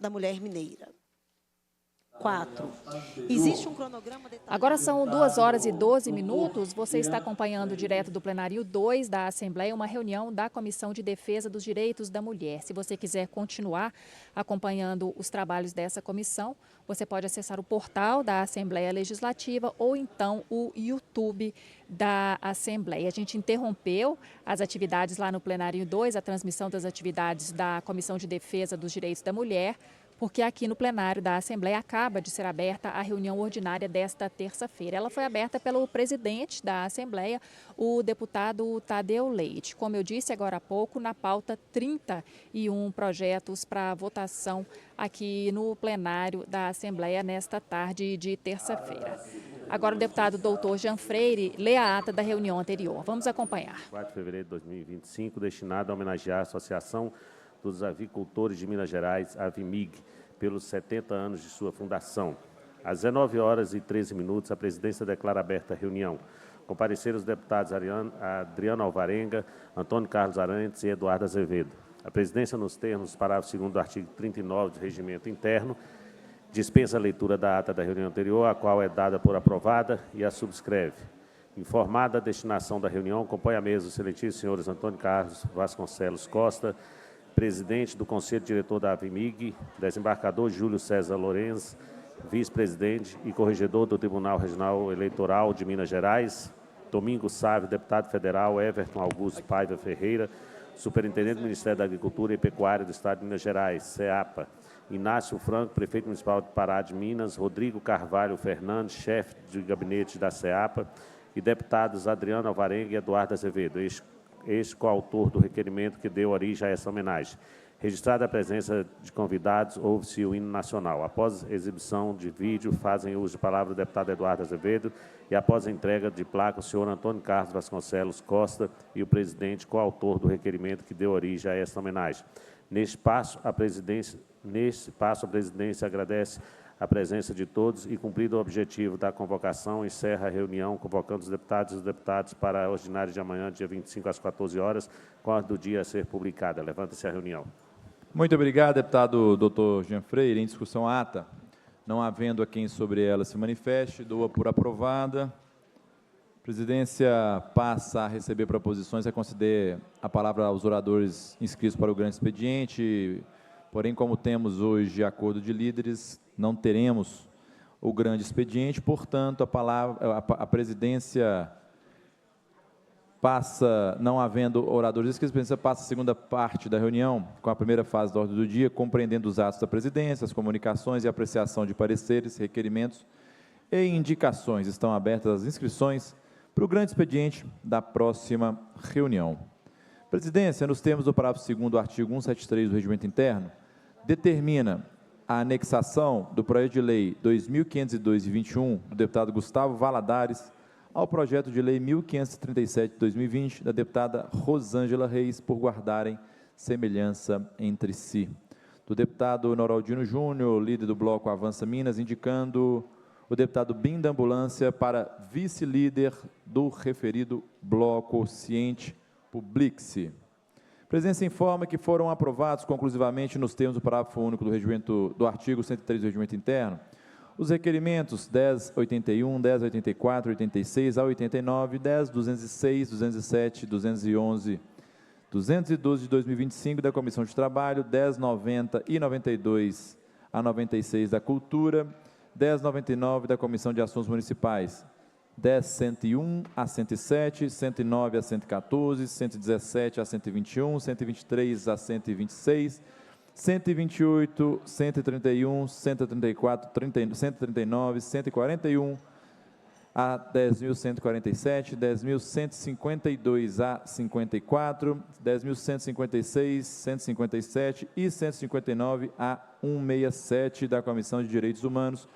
da mulher mineira. 4. Existe um cronograma detalhado. Agora são 2h12. Você está acompanhando direto do plenário 2 da Assembleia uma reunião da Comissão de Defesa dos Direitos da Mulher. Se você quiser continuar acompanhando os trabalhos dessa comissão, você pode acessar o portal da Assembleia Legislativa ou então o YouTube da Assembleia. A gente interrompeu as atividades lá no plenário 2, a transmissão das atividades da Comissão de Defesa dos Direitos da Mulher, porque aqui no plenário da Assembleia acaba de ser aberta a reunião ordinária desta terça-feira. Ela foi aberta pelo presidente da Assembleia, o deputado Tadeu Leite. Como eu disse agora há pouco, na pauta 31 projetos para votação aqui no plenário da Assembleia nesta tarde de terça-feira. Agora o deputado doutor Jean Freire lê a ata da reunião anterior. Vamos acompanhar. 4 de fevereiro de 2025, destinado a homenagear a Associação dos Avicultores de Minas Gerais, AVIMIG, pelos 70 anos de sua fundação. Às 19h13, a presidência declara aberta a reunião. Compareceram os deputados Adriano Alvarenga, Antônio Carlos Arantes e Eduardo Azevedo. A presidência, nos termos do parágrafo 2º do artigo 39 do Regimento Interno, dispensa a leitura da ata da reunião anterior, a qual é dada por aprovada e a subscreve. Informada a destinação da reunião, compõe a mesa os excelentíssimos senhores Antônio Carlos Vasconcelos Costa, presidente do Conselho Diretor da AVIMIG, desembargador Júlio César Lourenço, vice-presidente e corregedor do Tribunal Regional Eleitoral de Minas Gerais, Domingos Sávio, deputado federal, Everton Augusto Paiva Ferreira, superintendente do Ministério da Agricultura e Pecuária do Estado de Minas Gerais, CEAPA, Inácio Franco, prefeito municipal de Pará de Minas, Rodrigo Carvalho Fernandes, chefe de gabinete da CEAPA, e deputados Adriano Alvarenga e Eduardo Azevedo, ex-coautor do requerimento que deu origem a essa homenagem. Registrada a presença de convidados, ouve-se o hino nacional. Após a exibição de vídeo, fazem uso de palavra o deputado Eduardo Azevedo e, após a entrega de placa, o senhor Antônio Carlos Vasconcelos Costa e o presidente coautor do requerimento que deu origem a essa homenagem. Neste passo, a presidência agradece a presença de todos e, cumprido o objetivo da convocação, encerra a reunião, convocando os deputados e os deputados para a ordinária de amanhã, dia 25, às 14 horas, com a do dia a ser publicada. Levanta-se a reunião. Muito obrigado, deputado doutor Jean Freire. Em discussão a ata, não havendo a quem sobre ela se manifeste, dou-a por aprovada. A presidência passa a receber proposições, a conceder a palavra aos oradores inscritos para o grande expediente. Porém, como temos hoje acordo de líderes, não teremos o grande expediente, portanto, a presidência passa, não havendo oradores inscritos, a presidência passa a segunda parte da reunião, com a primeira fase da ordem do dia, compreendendo os atos da presidência, as comunicações e apreciação de pareceres, requerimentos e indicações. Estão abertas as inscrições para o grande expediente da próxima reunião. Presidência, nos termos do parágrafo 2º do artigo 173 do Regimento Interno, determina a anexação do projeto de lei 2502/21 do deputado Gustavo Valadares ao projeto de lei 1537 de 2020 da deputada Rosângela Reis, por guardarem semelhança entre si. Do deputado Noraldino Júnior, líder do bloco Avança Minas, indicando o deputado Bim da Ambulância para vice-líder do referido bloco Ciente Publique-se. A presidência informa que foram aprovados conclusivamente, nos termos do parágrafo único do regimento do artigo 103 do Regimento Interno, os requerimentos 1081, 1084, 86 a 89, 10, 206, 207, 211, 212 de 2025 da Comissão de Trabalho, 1090 e 92 a 96 da Cultura, 1099 da Comissão de Assuntos Municipais, 10.101 a 107, 109 a 114, 117 a 121, 123 a 126, 128, 131, 134, 139, 141 a 10.147, 10.152 a 54, 10.156, 157 e 159 a 167 da Comissão de Direitos Humanos,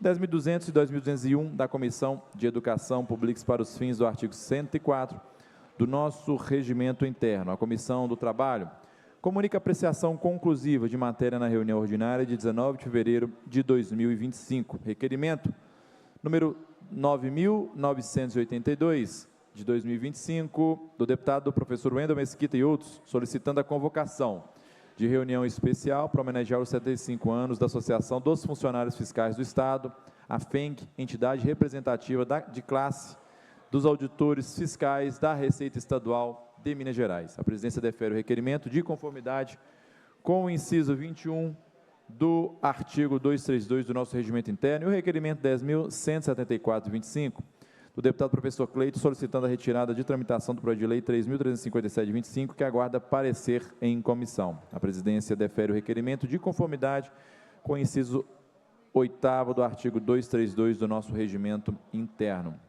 10.200 e 2.201 da Comissão de Educação Pública para os fins do artigo 104 do nosso regimento interno. A Comissão do Trabalho comunica apreciação conclusiva de matéria na reunião ordinária de 19 de fevereiro de 2025. Requerimento número 9.982 de 2025, do deputado professor Wendel Mesquita e outros, solicitando a convocação de reunião especial para homenagear os 75 anos da Associação dos Funcionários Fiscais do Estado, a FENG, entidade representativa de classe dos auditores fiscais da Receita Estadual de Minas Gerais. A presidência defere o requerimento de conformidade com o inciso 21 do artigo 232 do nosso regimento interno e o requerimento 10.174/25 do deputado professor Cleito, solicitando a retirada de tramitação do projeto de lei 3.357/25, que aguarda parecer em comissão. A presidência defere o requerimento de conformidade com o inciso 8º do artigo 232 do nosso regimento interno.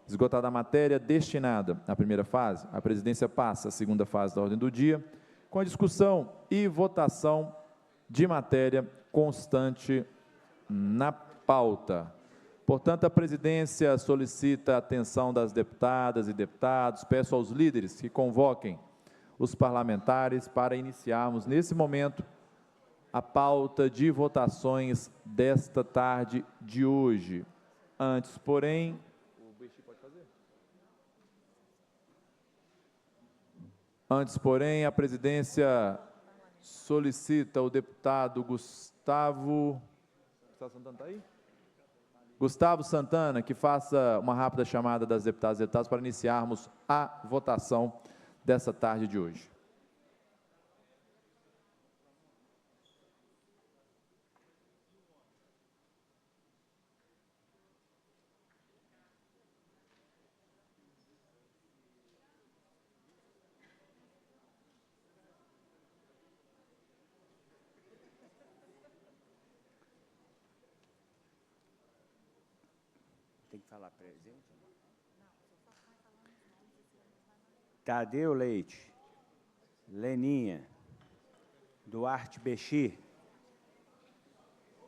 Esgotada a matéria destinada à primeira fase, a presidência passa à segunda fase da ordem do dia, com a discussão e votação de matéria constante na pauta. Portanto, a presidência solicita a atenção das deputadas e deputados, peço aos líderes que convoquem os parlamentares para iniciarmos, nesse momento, a pauta de votações desta tarde de hoje. Antes, porém, a presidência solicita o deputado Gustavo Santana que faça uma rápida chamada das deputadas e deputados para iniciarmos a votação dessa tarde de hoje. Tem que falar presente? Tadeu Leite, Leninha, Duarte Bexir,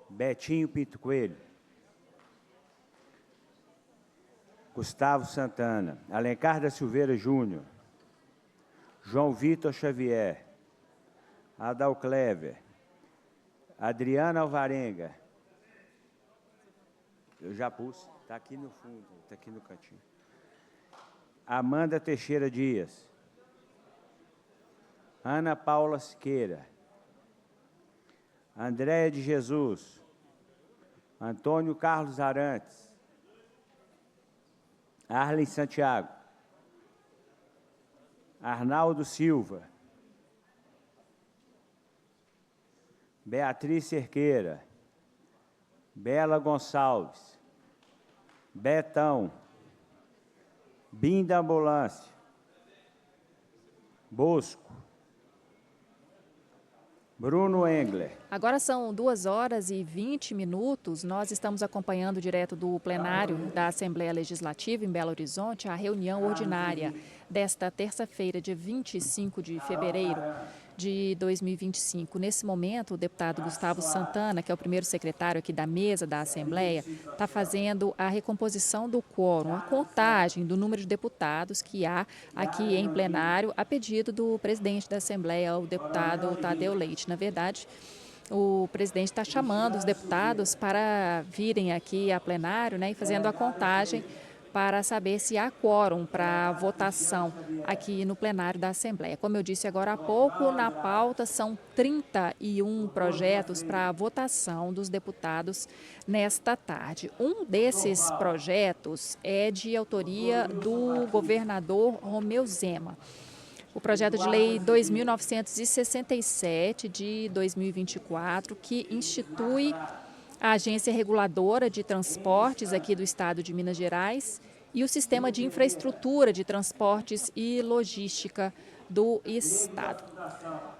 Betinho Pinto Coelho, Gustavo Santana, Alencar da Silveira Júnior, João Vitor Xavier, Adal Clever, Adriana Alvarenga, eu já pus. Está aqui no fundo, está aqui no cantinho. Amanda Teixeira Dias. Ana Paula Siqueira. Andréia de Jesus. Antônio Carlos Arantes. Arlen Santiago. Arnaldo Silva. Beatriz Cerqueira. Bela Gonçalves. Betão, Bim da Ambulância, Bosco, Bruno Engler. Agora são 2h20. Nós estamos acompanhando direto do plenário da Assembleia Legislativa em Belo Horizonte a reunião ordinária desta terça-feira, dia 25 de fevereiro de 2025. Nesse momento, o deputado Gustavo Santana, que é o primeiro secretário aqui da mesa da Assembleia, está fazendo a recomposição do quórum, a contagem do número de deputados que há aqui em plenário, a pedido do presidente da Assembleia, o deputado Tadeu Leite. Na verdade, o presidente está chamando os deputados para virem aqui a plenário, né, e fazendo a contagem para saber se há quórum para votação aqui no plenário da Assembleia. Como eu disse agora há pouco, na pauta são 31 projetos para a votação dos deputados nesta tarde. Um desses projetos é de autoria do governador Romeu Zema. O projeto de lei 2.967 de 2024, que institui a Agência Reguladora de Transportes aqui do Estado de Minas Gerais e o Sistema de Infraestrutura de Transportes e Logística do Estado.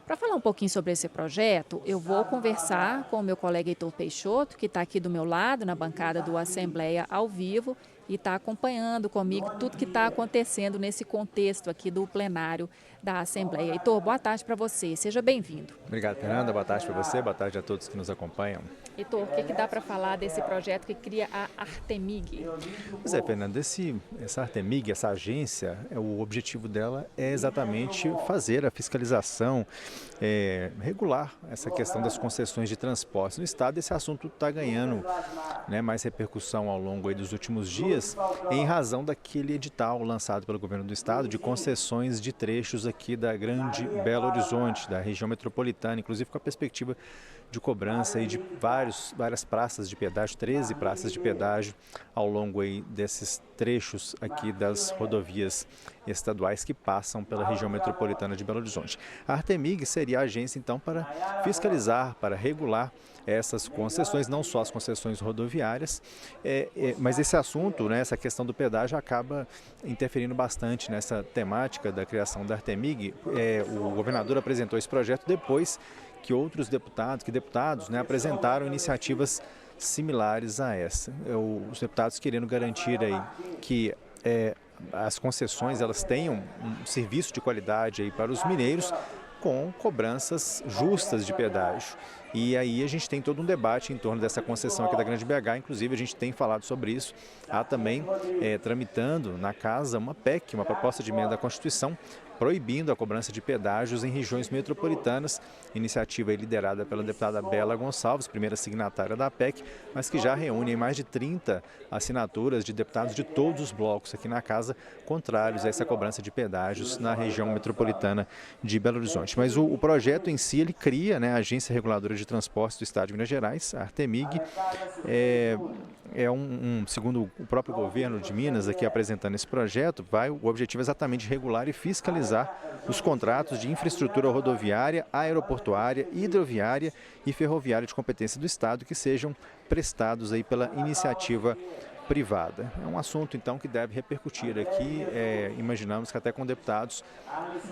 Para falar um pouquinho sobre esse projeto, eu vou conversar com o meu colega Heitor Peixoto, que está aqui do meu lado, na bancada do Assembleia ao vivo, e está acompanhando comigo tudo que está acontecendo nesse contexto aqui do plenário da Assembleia. Heitor, boa tarde para você, seja bem-vindo. Obrigado, Fernanda, boa tarde para você, boa tarde a todos que nos acompanham. Heitor, o que dá para falar desse projeto que cria a Artemig? Pois é, Fernanda, essa Artemig, essa agência, o objetivo dela é exatamente fazer a fiscalização, regular essa questão das concessões de transporte no Estado. Esse assunto está ganhando, né, mais repercussão ao longo aí dos últimos dias, dias, em razão daquele edital lançado pelo governo do estado de concessões de trechos aqui da Grande Belo Horizonte, da região metropolitana, inclusive com a perspectiva de cobrança aí de várias praças de pedágio, 13 praças de pedágio ao longo aí desses trechos aqui das rodovias estaduais que passam pela região metropolitana de Belo Horizonte. A Artemig seria a agência, então, para fiscalizar, para regular essas concessões, não só as concessões rodoviárias, mas esse assunto, né, essa questão do pedágio acaba interferindo bastante nessa temática da criação da Artemig. O governador apresentou esse projeto depois que outros deputados, né, apresentaram iniciativas similares a essa. Os deputados querendo garantir aí que as concessões elas tenham um serviço de qualidade aí para os mineiros, com cobranças justas de pedágio. E aí a gente tem todo um debate em torno dessa concessão aqui da Grande BH, inclusive a gente tem falado sobre isso. Há também tramitando na casa uma PEC, uma proposta de emenda à Constituição, proibindo a cobrança de pedágios em regiões metropolitanas, iniciativa liderada pela deputada Bela Gonçalves, primeira signatária da PEC, mas que já reúne mais de 30 assinaturas de deputados de todos os blocos aqui na casa, contrários a essa cobrança de pedágios na região metropolitana de Belo Horizonte. Mas o projeto em si, ele cria, né, a Agência Reguladora de Transportes do Estado de Minas Gerais, a Artemig, segundo o próprio governo de Minas aqui apresentando esse projeto, o objetivo é exatamente regular e fiscalizar os contratos de infraestrutura rodoviária, aeroportuária, hidroviária e ferroviária de competência do Estado que sejam prestados aí pela iniciativa privada. É um assunto, então, que deve repercutir aqui, imaginamos que até com deputados,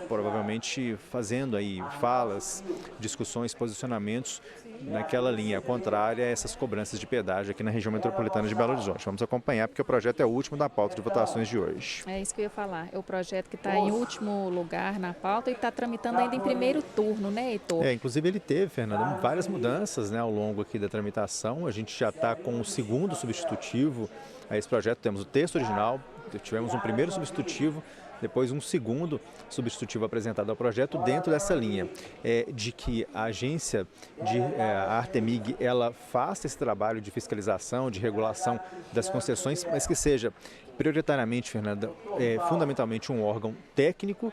provavelmente fazendo aí falas, discussões, posicionamentos naquela linha contrária a essas cobranças de pedágio aqui na região metropolitana de Belo Horizonte. Vamos acompanhar, porque o projeto é o último da pauta de votações de hoje. É isso que eu ia falar. É o projeto que está em último lugar na pauta e está tramitando ainda em primeiro turno, né, Heitor? Inclusive ele teve, Fernando, várias mudanças, né, ao longo aqui da tramitação. A gente já está com o segundo substitutivo a esse projeto. Temos o texto original, tivemos um primeiro substitutivo, depois um segundo substitutivo apresentado ao projeto dentro dessa linha de que a agência, a Artemig, ela faça esse trabalho de fiscalização, de regulação das concessões, mas que seja prioritariamente, Fernanda, fundamentalmente um órgão técnico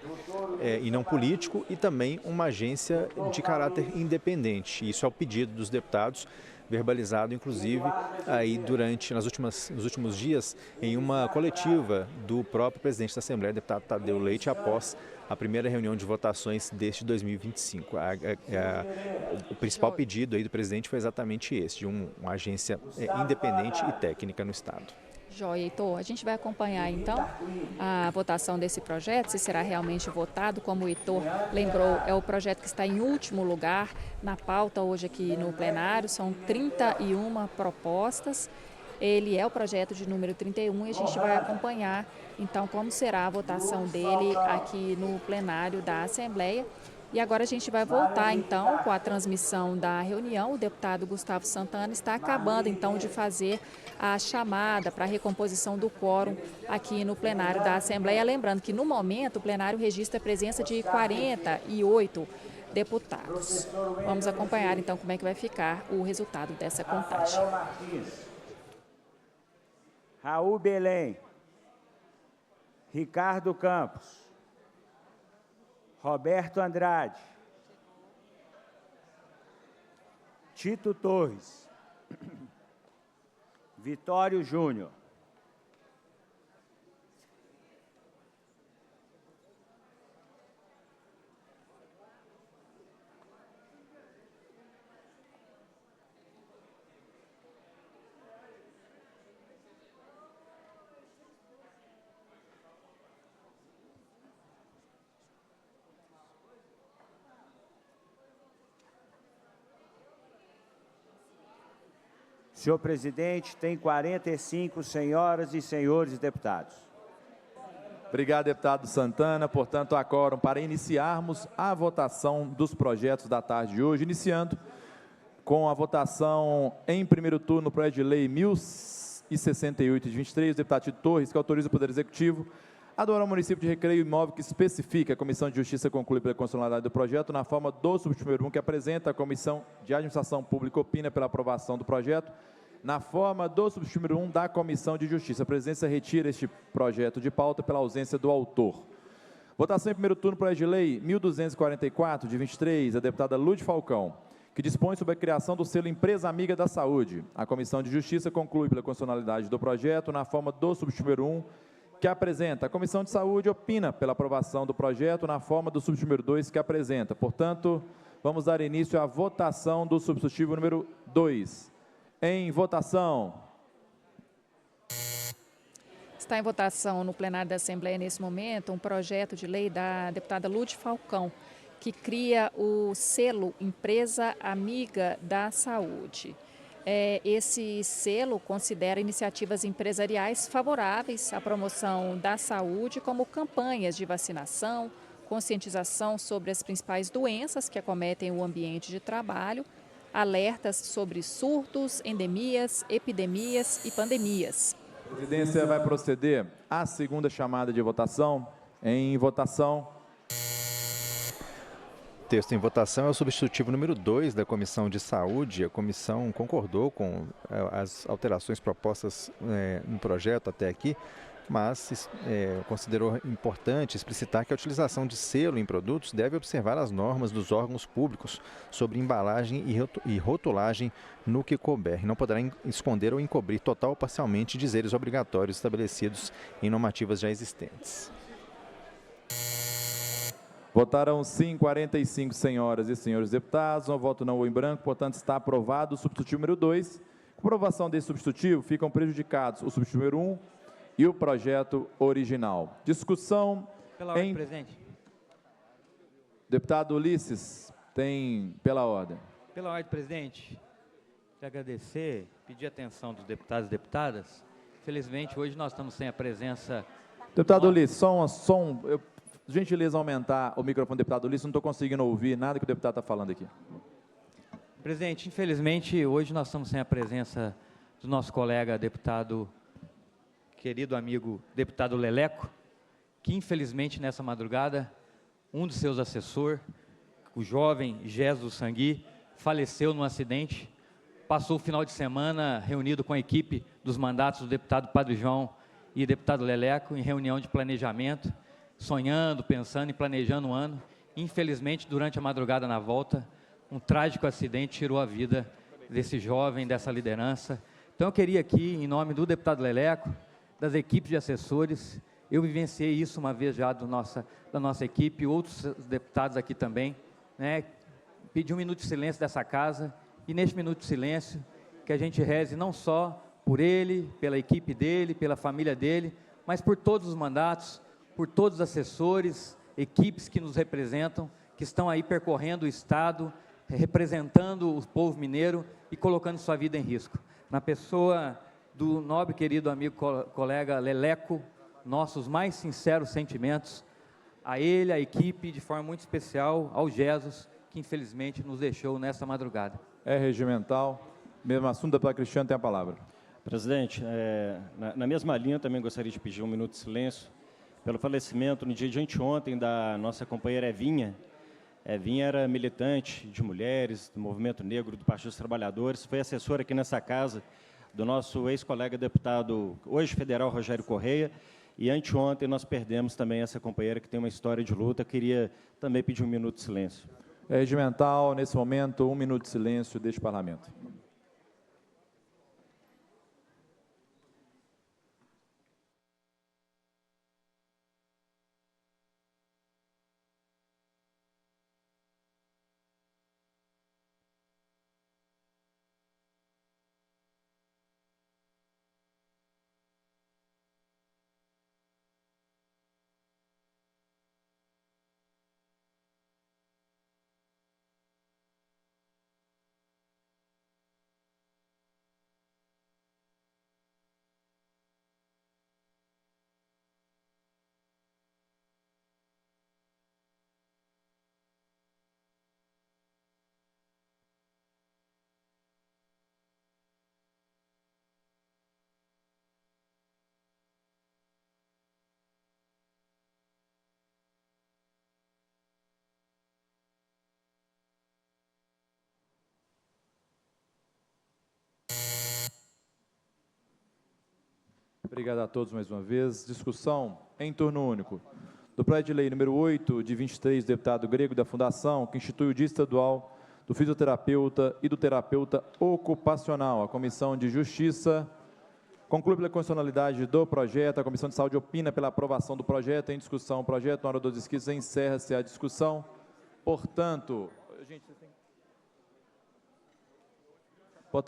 e não político e também uma agência de caráter independente. Isso é o pedido dos deputados, verbalizado, inclusive, aí nos últimos dias, em uma coletiva do próprio presidente da Assembleia, deputado Tadeu Leite, após a primeira reunião de votações deste 2025. O principal pedido aí do presidente foi exatamente esse, de uma agência independente e técnica no Estado. Joia, Heitor. A gente vai acompanhar, então, a votação desse projeto, se será realmente votado. Como o Heitor lembrou, é o projeto que está em último lugar na pauta hoje aqui no plenário. São 31 propostas. Ele é o projeto de número 31 e a gente vai acompanhar, então, como será a votação dele aqui no plenário da Assembleia. E agora a gente vai voltar, então, com a transmissão da reunião. O deputado Gustavo Santana está acabando, então, de fazer a chamada para a recomposição do quórum aqui no plenário da Assembleia. Lembrando que, no momento, o plenário registra a presença de 48 deputados. Vamos acompanhar, então, como é que vai ficar o resultado dessa contagem. Raul Belém, Ricardo Campos, Roberto Andrade, Tito Torres, Vitório Júnior, Senhor presidente, tem 45 senhoras e senhores deputados. Obrigado, deputado Santana. Portanto, há quórum para iniciarmos a votação dos projetos da tarde de hoje, iniciando com a votação em primeiro turno, o projeto de lei 1068 de 23, o deputado Tito Torres, que autoriza o Poder Executivo a doar ao município de Recreio imóvel que especifica. A Comissão de Justiça conclui pela constitucionalidade do projeto na forma do subtítulo 1, que apresenta. A Comissão de Administração Pública opina pela aprovação do projeto. na forma do substitutivo número 1 da Comissão de Justiça. A presidência retira este projeto de pauta pela ausência do autor. Votação em primeiro turno, projeto de lei 1244, de 23, a deputada Lúcia Falcão, que dispõe sobre a criação do selo Empresa Amiga da Saúde. A Comissão de Justiça conclui pela constitucionalidade do projeto na forma do substitutivo número 1, que apresenta. A Comissão de Saúde opina pela aprovação do projeto na forma do substitutivo número 2, que apresenta. Portanto, vamos dar início à votação do substitutivo número 2. Em votação. Está em votação no plenário da Assembleia, nesse momento, um projeto de lei da deputada Lúcia Falcão, que cria o selo Empresa Amiga da Saúde. Esse selo considera iniciativas empresariais favoráveis à promoção da saúde, como campanhas de vacinação, conscientização sobre as principais doenças que acometem o ambiente de trabalho, alertas sobre surtos, endemias, epidemias e pandemias. A presidência vai proceder à segunda chamada de votação. Em votação. Texto em votação é o substitutivo número 2 da Comissão de Saúde. A comissão concordou com as alterações propostas no projeto até aqui, mas considerou importante explicitar que a utilização de selo em produtos deve observar as normas dos órgãos públicos sobre embalagem e rotulagem no que couber, e não poderá esconder ou encobrir total ou parcialmente dizeres obrigatórios estabelecidos em normativas já existentes. Votaram sim 45 senhoras e senhores deputados, um voto não ou em branco, portanto está aprovado o substitutivo número 2. Com aprovação desse substitutivo, ficam prejudicados o substitutivo número 1 e o projeto original. Discussão pela ordem, presidente. Deputado Ulisses, tem pela ordem. Pela ordem, presidente, quero agradecer, pedir a atenção dos deputados e deputadas. Infelizmente, hoje nós estamos sem a presença... Deputado Ulisses, gentileza aumentar o microfone do deputado Ulisses, não estou conseguindo ouvir nada que o deputado está falando aqui. Presidente, infelizmente, hoje nós estamos sem a presença do nosso colega deputado, querido amigo deputado Leleco, que infelizmente nessa madrugada, um dos seus assessores, o jovem Jesus Sangui, faleceu num acidente, passou o final de semana reunido com a equipe dos mandatos do deputado Padre João e deputado Leleco em reunião de planejamento, sonhando, pensando e planejando um ano. Infelizmente, durante a madrugada na volta, um trágico acidente tirou a vida desse jovem, dessa liderança. Então, eu queria aqui, em nome do deputado Leleco, das equipes de assessores, eu vivenciei isso uma vez já da nossa equipe, outros deputados aqui também, né, pedir um minuto de silêncio dessa casa, e neste minuto de silêncio, que a gente reze não só por ele, pela equipe dele, pela família dele, mas por todos os mandatos, por todos os assessores, equipes que nos representam, que estão aí percorrendo o Estado, representando o povo mineiro e colocando sua vida em risco. Na pessoa do nobre querido amigo colega Leleco, nossos mais sinceros sentimentos a ele, a equipe, de forma muito especial ao Jesus, que infelizmente nos deixou nessa madrugada. É regimental. Mesmo assunto, deputado Cristiano tem a palavra. Presidente, na mesma linha, também gostaria de pedir um minuto de silêncio pelo falecimento no dia de anteontem da nossa companheira Evinha. Evinha era militante de mulheres, do Movimento Negro, do Partido dos Trabalhadores, foi assessora aqui nessa casa do nosso ex-colega deputado, hoje federal, Rogério Correia, e anteontem nós perdemos também essa companheira que tem uma história de luta. Queria também pedir um minuto de silêncio. É regimental, nesse momento, um minuto de silêncio deste parlamento. Obrigado a todos mais uma vez. Discussão em turno único do projeto de lei número 8, de 23, do deputado Grego da Fundação, que institui o Dia Estadual do Fisioterapeuta e do Terapeuta Ocupacional. A Comissão de Justiça conclui pela constitucionalidade do projeto. A Comissão de Saúde opina pela aprovação do projeto. Em discussão, o projeto, na hora dos inscritos, encerra-se a discussão. Portanto,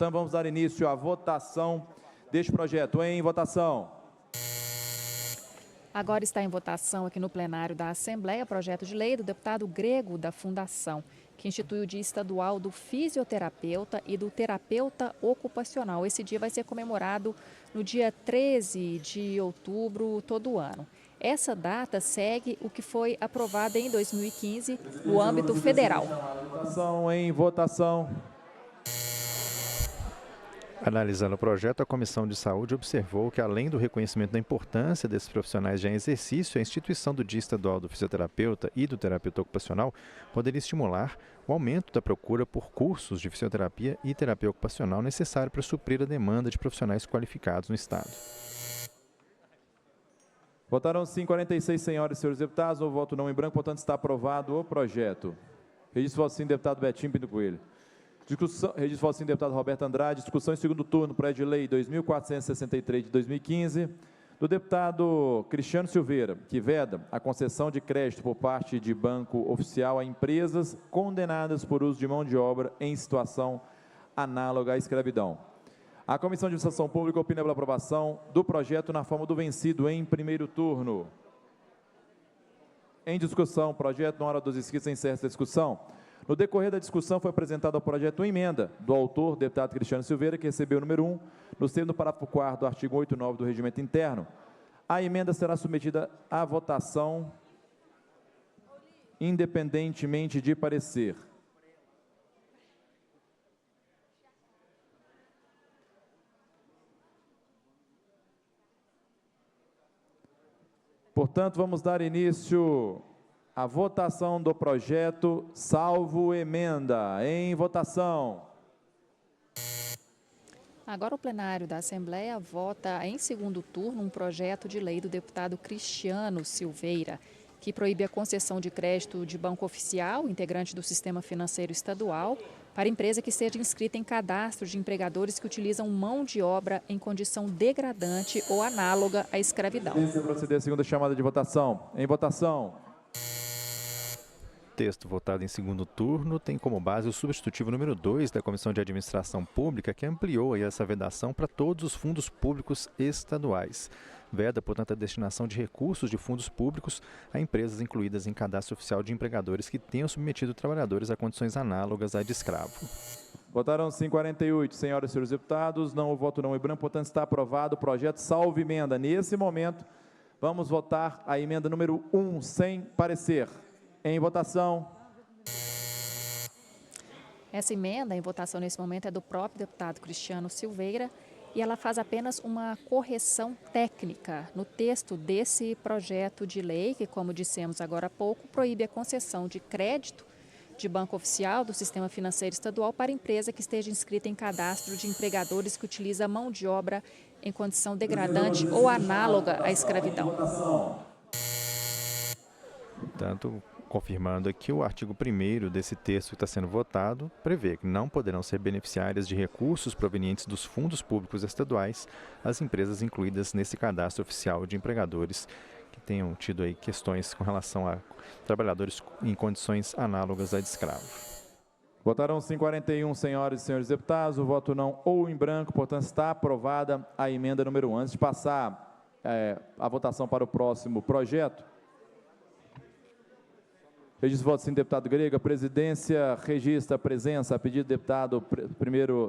vamos dar início à votação deste projeto. Em votação. Agora está em votação aqui no plenário da Assembleia o projeto de lei do deputado Grego da Fundação, que institui o Dia Estadual do Fisioterapeuta e do Terapeuta Ocupacional. Esse dia vai ser comemorado no dia 13 de outubro todo ano. Essa data segue o que foi aprovado em 2015 no âmbito federal. Em votação. Analisando o projeto, a Comissão de Saúde observou que, além do reconhecimento da importância desses profissionais já em exercício, a instituição do Dia Estadual do Fisioterapeuta e do Terapeuta Ocupacional poderia estimular o aumento da procura por cursos de fisioterapia e terapia ocupacional necessário para suprir a demanda de profissionais qualificados no Estado. Votaram sim 46 senhoras e senhores deputados. O voto não em branco, portanto está aprovado o projeto. Registro voto sim, deputado Betinho Pinto Coelho. Registro voto sim, deputado Roberto Andrade. Discussão em segundo turno, projeto de lei 2463 de 2015, do deputado Cristiano Silveira, que veda a concessão de crédito por parte de banco oficial a empresas condenadas por uso de mão de obra em situação análoga à escravidão. A Comissão de Administração Pública opina pela aprovação do projeto na forma do vencido em primeiro turno. Em discussão, projeto na hora dos inscritos, encerra essa discussão. No decorrer da discussão, foi apresentado ao projeto uma emenda do autor, deputado Cristiano Silveira, que recebeu o número 1, nos termos do parágrafo 4º do artigo 89 do Regimento Interno. A emenda será submetida à votação independentemente de parecer. Portanto, vamos dar início à votação do projeto, salvo emenda. Em votação. Agora o plenário da Assembleia vota em segundo turno um projeto de lei do deputado Cristiano Silveira, que proíbe a concessão de crédito de banco oficial, integrante do Sistema Financeiro Estadual, para empresa que esteja inscrita em cadastro de empregadores que utilizam mão de obra em condição degradante ou análoga à escravidão. Proceder a segunda chamada de votação. Em votação. O texto votado em segundo turno tem como base o substitutivo número 2 da Comissão de Administração Pública, que ampliou aí essa vedação para todos os fundos públicos estaduais. Veda, portanto, a destinação de recursos de fundos públicos a empresas incluídas em cadastro oficial de empregadores que tenham submetido trabalhadores a condições análogas à de escravo. Votaram sim 48, senhoras e senhores deputados. Não, o voto não é branco, portanto está aprovado o projeto salvo emenda. Nesse momento, vamos votar a emenda número 1, sem parecer. Em votação. Essa emenda em votação nesse momento é do próprio deputado Cristiano Silveira e ela faz apenas uma correção técnica no texto desse projeto de lei, que, como dissemos agora há pouco, proíbe a concessão de crédito de banco oficial do Sistema Financeiro Estadual para empresa que esteja inscrita em cadastro de empregadores que utiliza mão de obra em condição degradante ou análoga à escravidão. Portanto, confirmando aqui, o artigo 1º desse texto que está sendo votado prevê que não poderão ser beneficiárias de recursos provenientes dos fundos públicos estaduais as empresas incluídas nesse cadastro oficial de empregadores que tenham tido aí questões com relação a trabalhadores em condições análogas à de escravo. Votaram sim 41, senhoras e senhores deputados. O voto não ou em branco, portanto está aprovada a emenda número 1. Antes de passar a votação para o próximo projeto, registro voto sim, deputado Grego. A presidência registra a presença, a pedido do deputado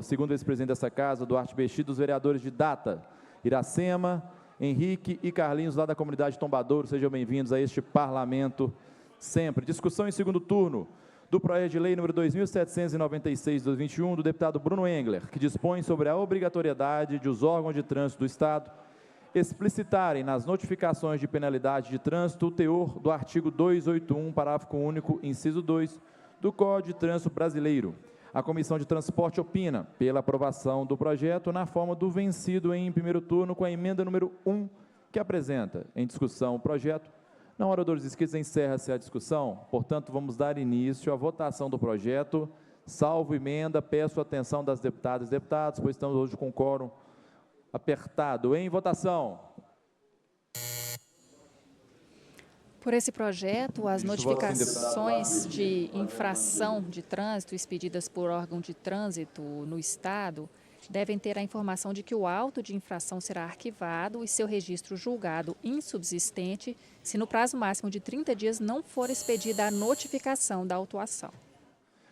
segundo vice-presidente dessa casa, Duarte Bexi, dos vereadores de Data, Iracema, Henrique e Carlinhos, lá da comunidade Tombadouro. Sejam bem-vindos a este parlamento sempre. Discussão em segundo turno do projeto de lei número 2796 de 2021, do deputado Bruno Engler, que dispõe sobre a obrigatoriedade de os órgãos de trânsito do Estado explicitarem nas notificações de penalidade de trânsito o teor do artigo 281, parágrafo único, inciso 2, do Código de Trânsito Brasileiro. A Comissão de Transporte opina pela aprovação do projeto na forma do vencido em primeiro turno com a emenda número 1, que apresenta em discussão o projeto. Não, oradores inscritos, encerra-se a discussão. Portanto, vamos dar início à votação do projeto. Salvo emenda, peço a atenção das deputadas e deputados, pois estamos hoje com quórum apertado. Em votação. Por esse projeto, as notificações de infração de trânsito expedidas por órgão de trânsito no Estado devem ter a informação de que o auto de infração será arquivado e seu registro julgado insubsistente se no prazo máximo de 30 dias não for expedida a notificação da autuação.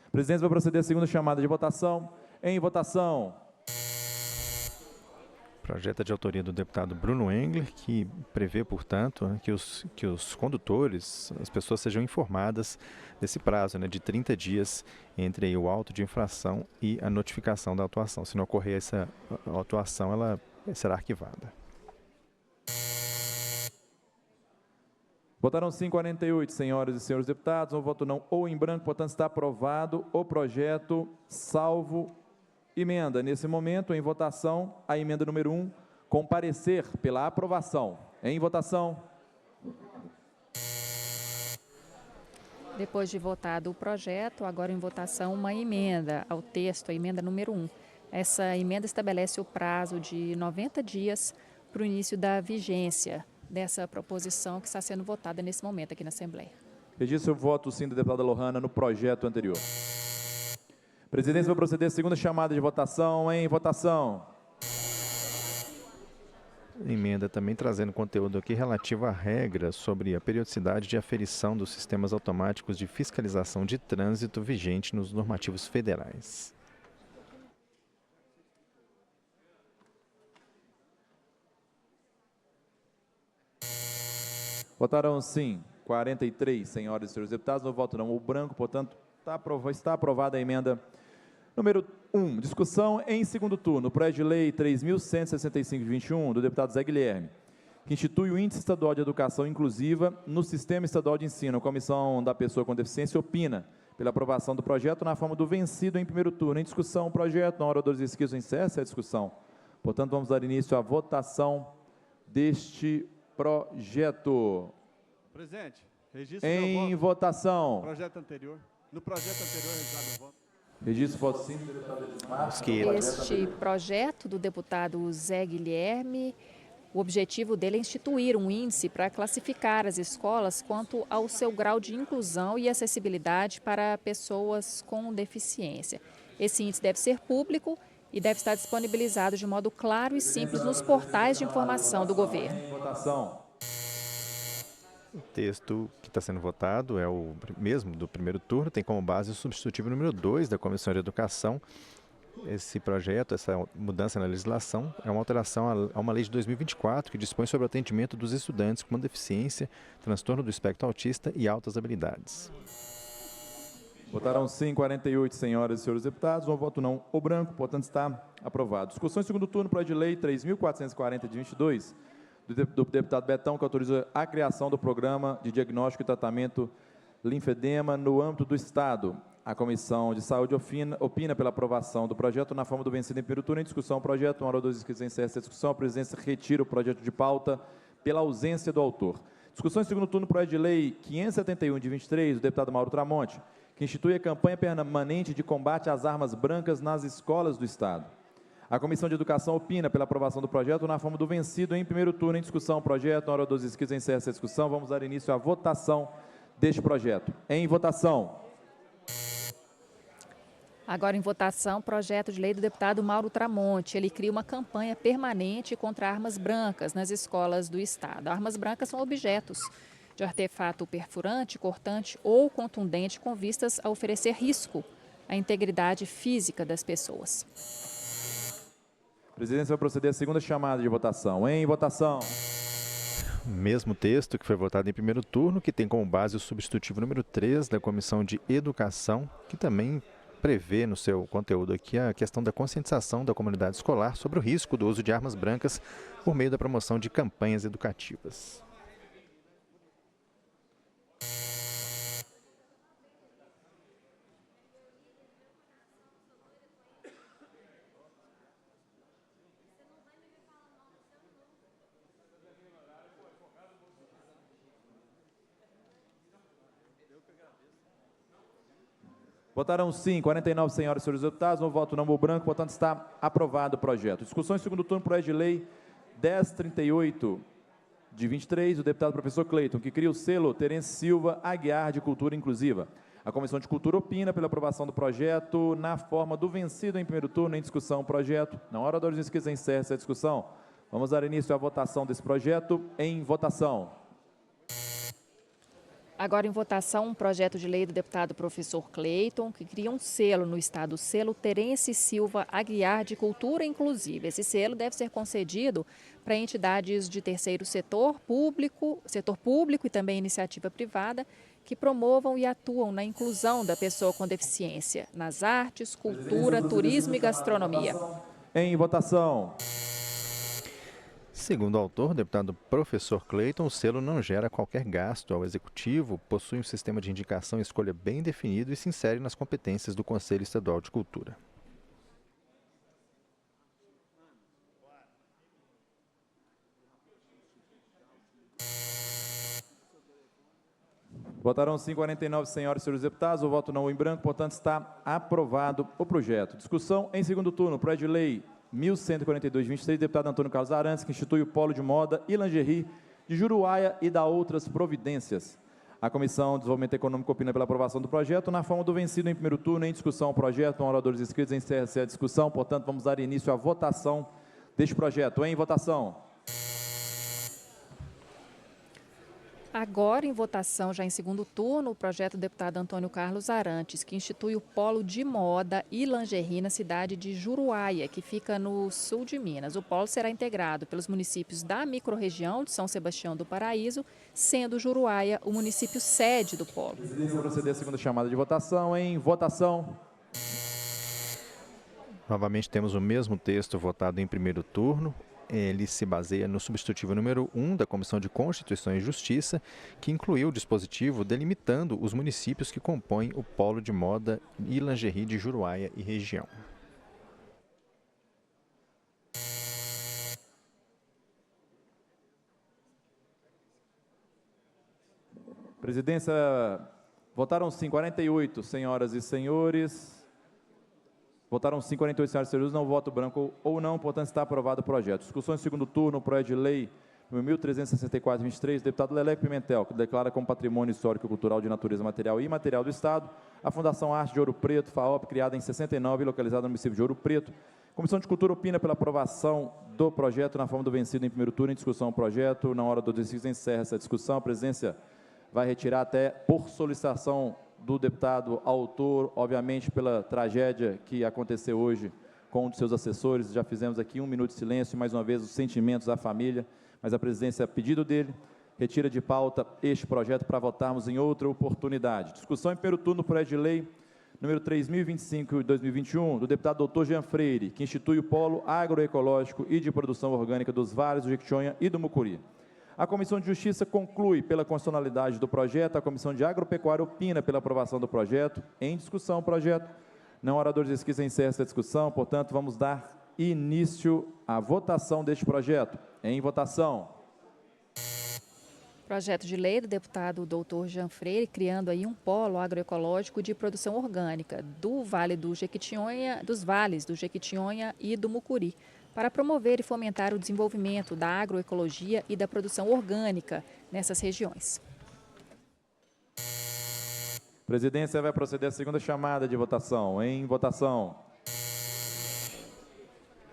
A presidência vai proceder à segunda chamada de votação. Em votação. Projeto de autoria do deputado Bruno Engler, que prevê, portanto, que os condutores, as pessoas sejam informadas desse prazo, de 30 dias entre aí o auto de infração e a notificação da autuação. Se não ocorrer essa autuação, ela será arquivada. Votaram sim 48, senhoras e senhores deputados. Um voto não ou em branco, portanto está aprovado o projeto, salvo emenda. Nesse momento, em votação, a emenda número 1, com parecer pela aprovação. Em votação. Depois de votado o projeto, agora em votação uma emenda ao texto, a emenda número 1. Essa emenda estabelece o prazo de 90 dias para o início da vigência dessa proposição que está sendo votada nesse momento aqui na Assembleia. Registro o voto sim da deputada Lohana no projeto anterior. A presidência vai proceder à segunda chamada de votação. Em votação. Emenda também trazendo conteúdo aqui relativo à regra sobre a periodicidade de aferição dos sistemas automáticos de fiscalização de trânsito vigente nos normativos federais. Votaram sim 43, senhoras e senhores deputados. No voto não o branco, portanto, está aprovada a emenda número 1, discussão em segundo turno, projeto de lei 3.165 de 21, do deputado Zé Guilherme, que institui o Índice Estadual de Educação Inclusiva no Sistema Estadual de Ensino. A Comissão da Pessoa com Deficiência opina pela aprovação do projeto na forma do vencido em primeiro turno. Em discussão, o projeto, na hora dos inscritos, encerra a discussão. Portanto, vamos dar início à votação deste projeto. Presidente, registro em votação. Projeto anterior. No projeto anterior, registrado o voto. Registro voto sim do deputado Edmar. Este projeto do deputado Zé Guilherme, o objetivo dele é instituir um índice para classificar as escolas quanto ao seu grau de inclusão e acessibilidade para pessoas com deficiência. Esse índice deve ser público e deve estar disponibilizado de modo claro e simples nos portais de informação do governo. Votação. O texto que está sendo votado é o mesmo do primeiro turno, tem como base o substitutivo número 2 da Comissão de Educação. Esse projeto, essa mudança na legislação, é uma alteração a uma lei de 2024 que dispõe sobre o atendimento dos estudantes com deficiência, transtorno do espectro autista e altas habilidades. Votaram sim 48, senhoras e senhores deputados. Um voto não ou branco, portanto está aprovado. Discussão em segundo turno, projeto de lei 3.440 de 22, do deputado Betão, que autoriza a criação do Programa de Diagnóstico e Tratamento Linfedema no âmbito do Estado. A Comissão de Saúde opina pela aprovação do projeto na forma do vencido em primeiro turno. Em discussão, o projeto, uma hora dos inscritos encerra essa discussão. A presidência retira o projeto de pauta pela ausência do autor. Discussão em segundo turno, projeto de lei 571 de 23, do deputado Mauro Tramonte, que institui a campanha permanente de combate às armas brancas nas escolas do Estado. A Comissão de Educação opina pela aprovação do projeto na forma do vencido em primeiro turno. Em discussão, o projeto, na hora dos inscritos, encerra essa discussão. Vamos dar início à votação deste projeto. Em votação. Agora em votação, projeto de lei do deputado Mauro Tramonte. Ele cria uma campanha permanente contra armas brancas nas escolas do Estado. Armas brancas são objetos de artefato perfurante, cortante ou contundente com vistas a oferecer risco à integridade física das pessoas. A presidência vai proceder à segunda chamada de votação. Em votação. Mesmo texto que foi votado em primeiro turno, que tem como base o substitutivo número 3 da Comissão de Educação, que também prevê no seu conteúdo aqui a questão da conscientização da comunidade escolar sobre o risco do uso de armas brancas por meio da promoção de campanhas educativas. Votaram sim, 49 senhoras e senhores deputados, no voto não, branco, portanto está aprovado o projeto. Discussão em segundo turno, projeto de lei 1038 de 23, do deputado professor Cleiton, que cria o selo Terence Silva Aguiar de Cultura Inclusiva. A Comissão de Cultura opina pela aprovação do projeto na forma do vencido em primeiro turno. Em discussão o projeto. Na hora dos inscritos, encerra essa discussão. Vamos dar início à votação desse projeto. Em votação. Agora em votação um projeto de lei do deputado professor Cleiton, que cria um selo no estado, o selo Terence Silva Aguiar de Cultura Inclusiva. Esse selo deve ser concedido para entidades de terceiro setor público e também iniciativa privada, que promovam e atuam na inclusão da pessoa com deficiência nas artes, cultura, turismo e gastronomia. Em votação. Segundo o autor, o deputado professor Cleiton, o selo não gera qualquer gasto ao Executivo, possui um sistema de indicação e escolha bem definido e se insere nas competências do Conselho Estadual de Cultura. Votaram sim 49 senhoras e senhores deputados, o voto não em branco, portanto está aprovado o projeto. Discussão em segundo turno, projeto de lei 1142/23, deputado Antônio Carlos Arantes, que institui o Polo de Moda e Lingerie de Juruáia e dá outras providências. A Comissão de Desenvolvimento Econômico opina pela aprovação do projeto na forma do vencido em primeiro turno. Em discussão o projeto, com oradores inscritos, encerra-se a discussão, portanto vamos dar início à votação deste projeto. Em votação. Agora em votação, já em segundo turno, o projeto do deputado Antônio Carlos Arantes, que institui o Polo de Moda e Lingerie na cidade de Juruáia, que fica no sul de Minas. O polo será integrado pelos municípios da microrregião de São Sebastião do Paraíso, sendo Juruáia o município sede do polo. Presidente, proceder à segunda chamada de votação. Em votação. Novamente temos o mesmo texto votado em primeiro turno. Ele se baseia no substitutivo número 1 da Comissão de Constituição e Justiça, que incluiu o dispositivo delimitando os municípios que compõem o Polo de Moda e Lingerie de Juruáia e região. Presidência, votaram sim 48 senhoras e senhores. Votaram sim 48 senhoras e senhores, não voto branco ou não, portanto está aprovado o projeto. Discussão em segundo turno, projeto de lei número 1364/23, deputado Leleco Pimentel, que declara como patrimônio histórico e cultural de natureza material e imaterial do Estado a Fundação Arte de Ouro Preto, FAOP, criada em 69 e localizada no município de Ouro Preto. Comissão de Cultura opina pela aprovação do projeto na forma do vencido em primeiro turno. Em discussão o projeto, na hora do deciso encerra essa discussão. A presidência vai retirar até por solicitação do deputado autor, obviamente pela tragédia que aconteceu hoje com um dos seus assessores. Já fizemos aqui 1 minuto de silêncio, mais uma vez os sentimentos à família, mas a presidência, a pedido dele, retira de pauta este projeto para votarmos em outra oportunidade. Discussão em primeiro turno, projeto de lei número 3025 de 2021, do deputado doutor Jean Freire, que institui o Polo Agroecológico e de Produção Orgânica dos Vales do Jequitinhonha e do Mucuri. A Comissão de Justiça conclui pela constitucionalidade do projeto. A Comissão de Agropecuária opina pela aprovação do projeto. Em discussão o projeto. Não oradores inscritos, encerra essa discussão. Portanto, vamos dar início à votação deste projeto. Em votação. Projeto de lei do deputado doutor Jean Freire, criando aí um polo agroecológico de produção orgânica do Vale do Jequitinhonha, dos vales do Jequitinhonha e do Mucuri, para promover e fomentar o desenvolvimento da agroecologia e da produção orgânica nessas regiões. A presidência vai proceder à segunda chamada de votação. Em votação.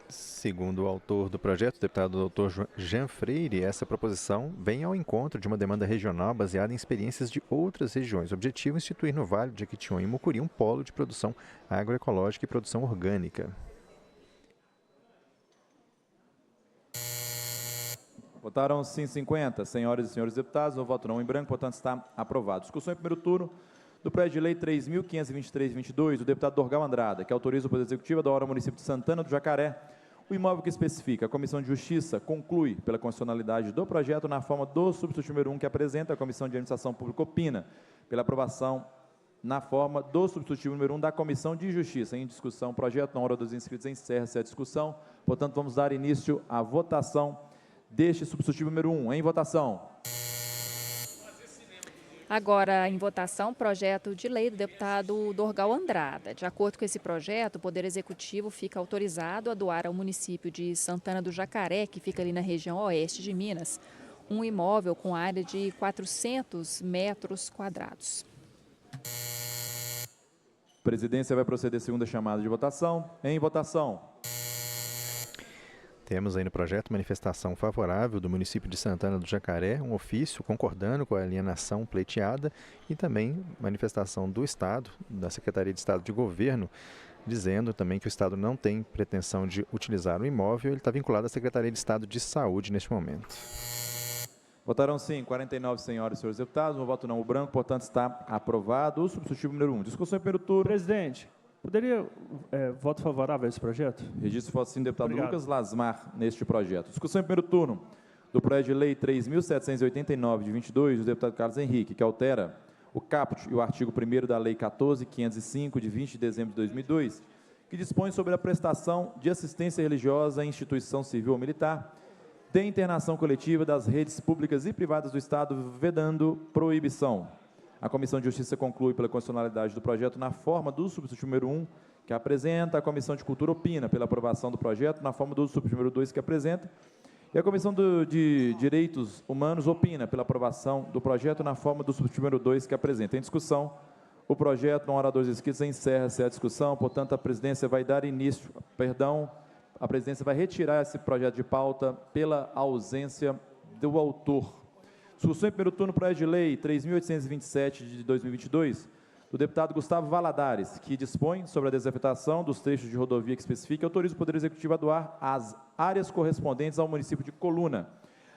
Segundo o autor do projeto, o deputado Dr. Jean Freire, essa proposição vem ao encontro de uma demanda regional baseada em experiências de outras regiões. O objetivo é instituir no Vale de Jequitinhonha e Mucuri um polo de produção agroecológica e produção orgânica. Votaram sim 50 senhoras e senhores deputados, o voto não em branco, portanto está aprovado. Discussão em primeiro turno do projeto de lei 3.523/22, do deputado Dorgal Andrada, que autoriza o Poder Executivo da hora município de Santana do Jacaré o imóvel que especifica. A Comissão de Justiça conclui pela constitucionalidade do projeto na forma do substitutivo número 1 que apresenta. A Comissão de Administração Pública opina pela aprovação na forma do substitutivo número 1 da Comissão de Justiça. Em discussão, o projeto, na hora dos inscritos, encerra-se a discussão. Portanto, vamos dar início à votação deste substitutivo número 1. Em votação. Agora, em votação, projeto de lei do deputado Dorgal Andrada. De acordo com esse projeto, o Poder Executivo fica autorizado a doar ao município de Santana do Jacaré, que fica ali na região oeste de Minas, um imóvel com área de 400 metros quadrados. A presidência vai proceder à segunda chamada de votação. Em votação. Temos aí no projeto manifestação favorável do município de Santana do Jacaré, um ofício concordando com a alienação pleiteada e também manifestação do Estado, da Secretaria de Estado de Governo, dizendo também que o Estado não tem pretensão de utilizar o imóvel, ele está vinculado à Secretaria de Estado de Saúde neste momento. Votaram sim 49 senhoras e senhores deputados, um voto não, o branco, portanto está aprovado. O substitutivo número 1. Discussão em primeiro turno. Presidente, poderia voto favorável a esse projeto? Registro voto sim, deputado Obrigado. Lucas Lasmar, neste projeto. Discussão em primeiro turno do projeto de lei 3.789, de 22, do deputado Carlos Henrique, que altera o caput e o artigo 1º da Lei 14.505, de 20 de dezembro de 2002, que dispõe sobre a prestação de assistência religiosa em instituição civil ou militar, de internação coletiva das redes públicas e privadas do Estado, vedando proibição. A Comissão de Justiça conclui pela constitucionalidade do projeto na forma do substitutivo número 1, que apresenta, a Comissão de Cultura opina pela aprovação do projeto na forma do substitutivo número 2, que apresenta, e a Comissão de Direitos Humanos opina pela aprovação do projeto na forma do substitutivo número 2, que apresenta. Em discussão, o projeto, não há 2 inscritos, encerra-se a discussão, portanto, a presidência vai dar início, a presidência vai retirar esse projeto de pauta pela ausência do autor. Discussão em primeiro turno, projeto de lei 3.827 de 2022, do deputado Gustavo Valadares, que dispõe sobre a desafetação dos trechos de rodovia que especifica e autoriza o Poder Executivo a doar as áreas correspondentes ao município de Coluna.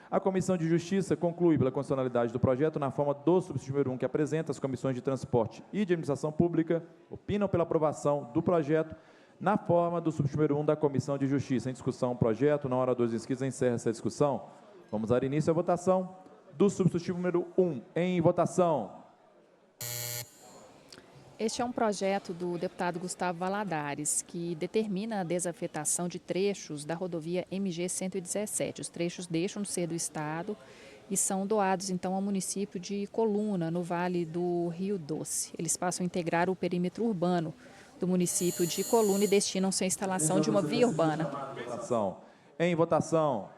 A Comissão de Justiça conclui pela constitucionalidade do projeto na forma do substitutivo número 1, que apresenta. As comissões de Transporte e de Administração Pública opinam pela aprovação do projeto na forma do substitutivo número 1 da Comissão de Justiça. Em discussão, o projeto, na hora 2 inscritos, encerra essa discussão. Vamos dar início à votação do substitutivo número 1. Em votação. Este é um projeto do deputado Gustavo Valadares, que determina a desafetação de trechos da rodovia MG 117. Os trechos deixam de ser do Estado e são doados, então, ao município de Coluna, no Vale do Rio Doce. Eles passam a integrar o perímetro urbano do município de Coluna e destinam-se à instalação de uma via urbana. Em votação.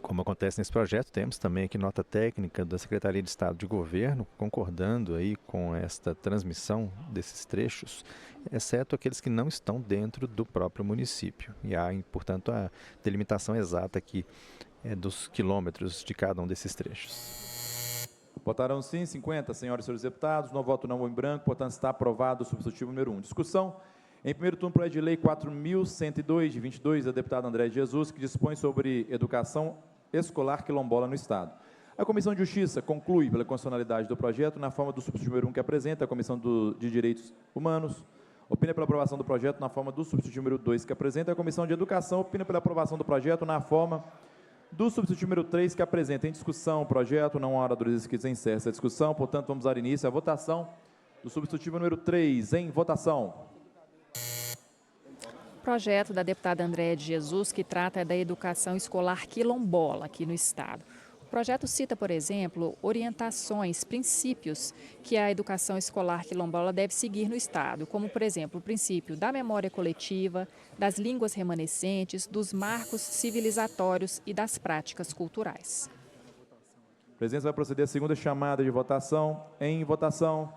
Como acontece nesse projeto, temos também aqui nota técnica da Secretaria de Estado de Governo, concordando aí com esta transmissão desses trechos, exceto aqueles que não estão dentro do próprio município. E há, portanto, a delimitação exata aqui dos quilômetros de cada um desses trechos. Votaram sim 50 senhoras e senhores deputados, no voto não em branco, portanto está aprovado o substitutivo número 1. Discussão em primeiro turno, projeto de lei 4.102, de 22, da deputada André de Jesus, que dispõe sobre educação escolar quilombola no Estado. A Comissão de Justiça conclui pela constitucionalidade do projeto na forma do substitutivo número 1, que apresenta. A Comissão de Direitos Humanos opina pela aprovação do projeto na forma do substitutivo número 2, que apresenta. A Comissão de Educação opina pela aprovação do projeto na forma do substitutivo número 3, que apresenta. Em discussão, o projeto, não há oradores inscritos, encerra essa discussão, portanto, vamos dar início à votação do substitutivo número 3. Em votação. Projeto da deputada Andréa de Jesus, que trata da educação escolar quilombola aqui no Estado. O projeto cita, por exemplo, orientações, princípios que a educação escolar quilombola deve seguir no Estado, como, por exemplo, o princípio da memória coletiva, das línguas remanescentes, dos marcos civilizatórios e das práticas culturais. A presidência vai proceder à segunda chamada de votação. Em votação.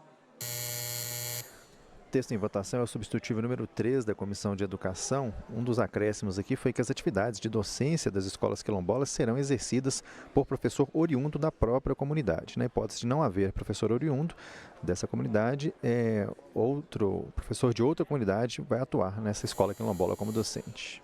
O texto em votação é o substitutivo número 3 da Comissão de Educação. Um dos acréscimos aqui foi que as atividades de docência das escolas quilombolas serão exercidas por professor oriundo da própria comunidade. Na hipótese de não haver professor oriundo dessa comunidade, outro professor de outra comunidade vai atuar nessa escola quilombola como docente.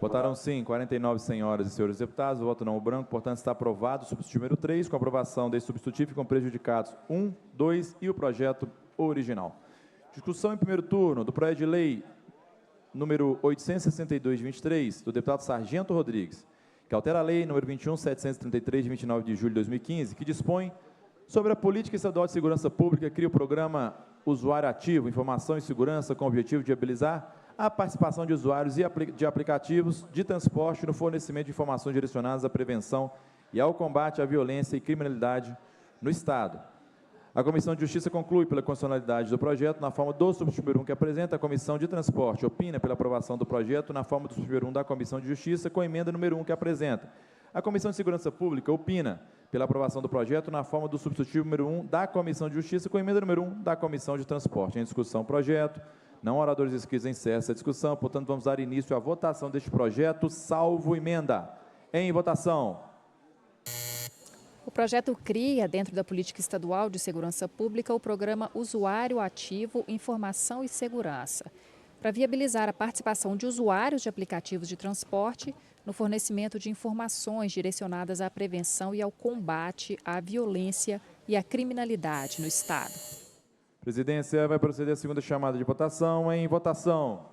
Votaram sim 49 senhoras e senhores deputados, o voto não o branco, portanto está aprovado o substitutivo número 3. Com a aprovação desse substitutivo ficam prejudicados 1, 2 e o projeto original. Discussão em primeiro turno do projeto de lei número 862 de 23, do deputado Sargento Rodrigues, que altera a lei número 21.733 de 29 de julho de 2015, que dispõe sobre a política estadual de segurança pública, cria o programa Usuário Ativo, Informação e Segurança, com o objetivo de viabilizar a participação de usuários e de aplicativos de transporte no fornecimento de informações direcionadas à prevenção e ao combate à violência e criminalidade no Estado. A Comissão de Justiça conclui pela constitucionalidade do projeto na forma do subtítulo número 1 que apresenta. A Comissão de Transporte opina pela aprovação do projeto na forma do subtítulo número 1 da Comissão de Justiça com a emenda número 1 que apresenta. A Comissão de Segurança Pública opina pela aprovação do projeto na forma do substitutivo número 1 da Comissão de Justiça com a emenda número 1 da Comissão de Transporte. Em discussão, projeto. Não oradores inscritos, encerra essa discussão. Portanto, vamos dar início à votação deste projeto, salvo emenda. Em votação. O projeto cria, dentro da Política Estadual de Segurança Pública, o programa Usuário Ativo, Informação e Segurança, para viabilizar a participação de usuários de aplicativos de transporte no fornecimento de informações direcionadas à prevenção e ao combate à violência e à criminalidade no Estado. A presidência vai proceder à segunda chamada de votação. Em votação.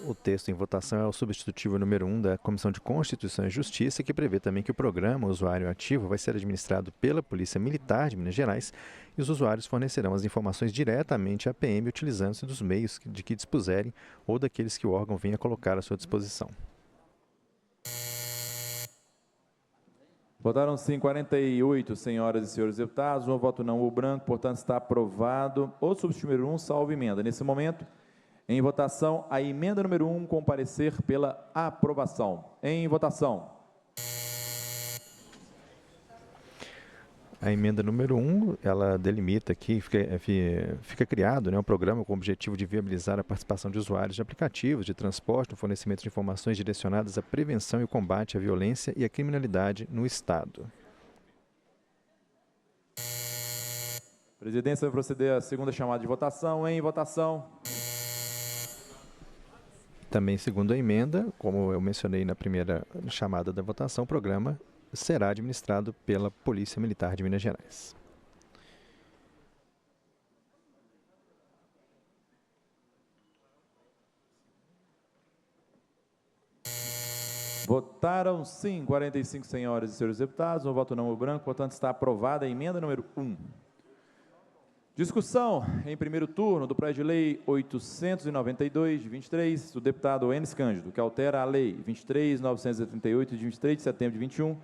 O texto em votação é o substitutivo número 1 da Comissão de Constituição e Justiça, que prevê também que o programa Usuário Ativo vai ser administrado pela Polícia Militar de Minas Gerais e os usuários fornecerão as informações diretamente à PM utilizando-se dos meios de que dispuserem ou daqueles que o órgão venha colocar à sua disposição. Votaram sim 48 senhoras e senhores deputados, um voto não ou branco, portanto está aprovado o substitutivo número 1, salvo emenda. Nesse momento, em votação, a emenda número 1 com parecer pela aprovação. Em votação. A emenda número 1, ela delimita aqui, fica criado, né, um programa com o objetivo de viabilizar a participação de usuários de aplicativos de transporte no fornecimento de informações direcionadas à prevenção e o combate à violência e à criminalidade no Estado. A presidência vai proceder à segunda chamada de votação. Em votação. Também, segundo a emenda, como eu mencionei na primeira chamada da votação, o programa será administrado pela Polícia Militar de Minas Gerais. Votaram sim 45 senhoras e senhores deputados, um voto não ou branco, portanto está aprovada a emenda número 1. Discussão em primeiro turno do projeto de lei 892 de 23 do deputado Enes Cândido, que altera a lei 23.938 de 23 de setembro de 21,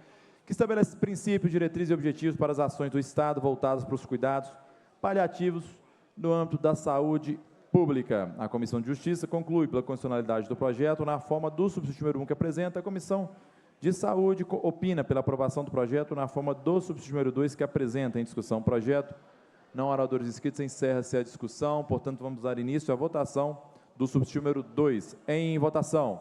que estabelece princípios, diretrizes e objetivos para as ações do Estado voltadas para os cuidados paliativos no âmbito da saúde pública. A Comissão de Justiça conclui pela constitucionalidade do projeto na forma do substitutivo número 1 que apresenta. A Comissão de Saúde opina pela aprovação do projeto na forma do substitutivo número 2 que apresenta. Em discussão o projeto. Não oradores inscritos, encerra-se a discussão. Portanto, vamos dar início à votação do substitutivo número 2. Em votação.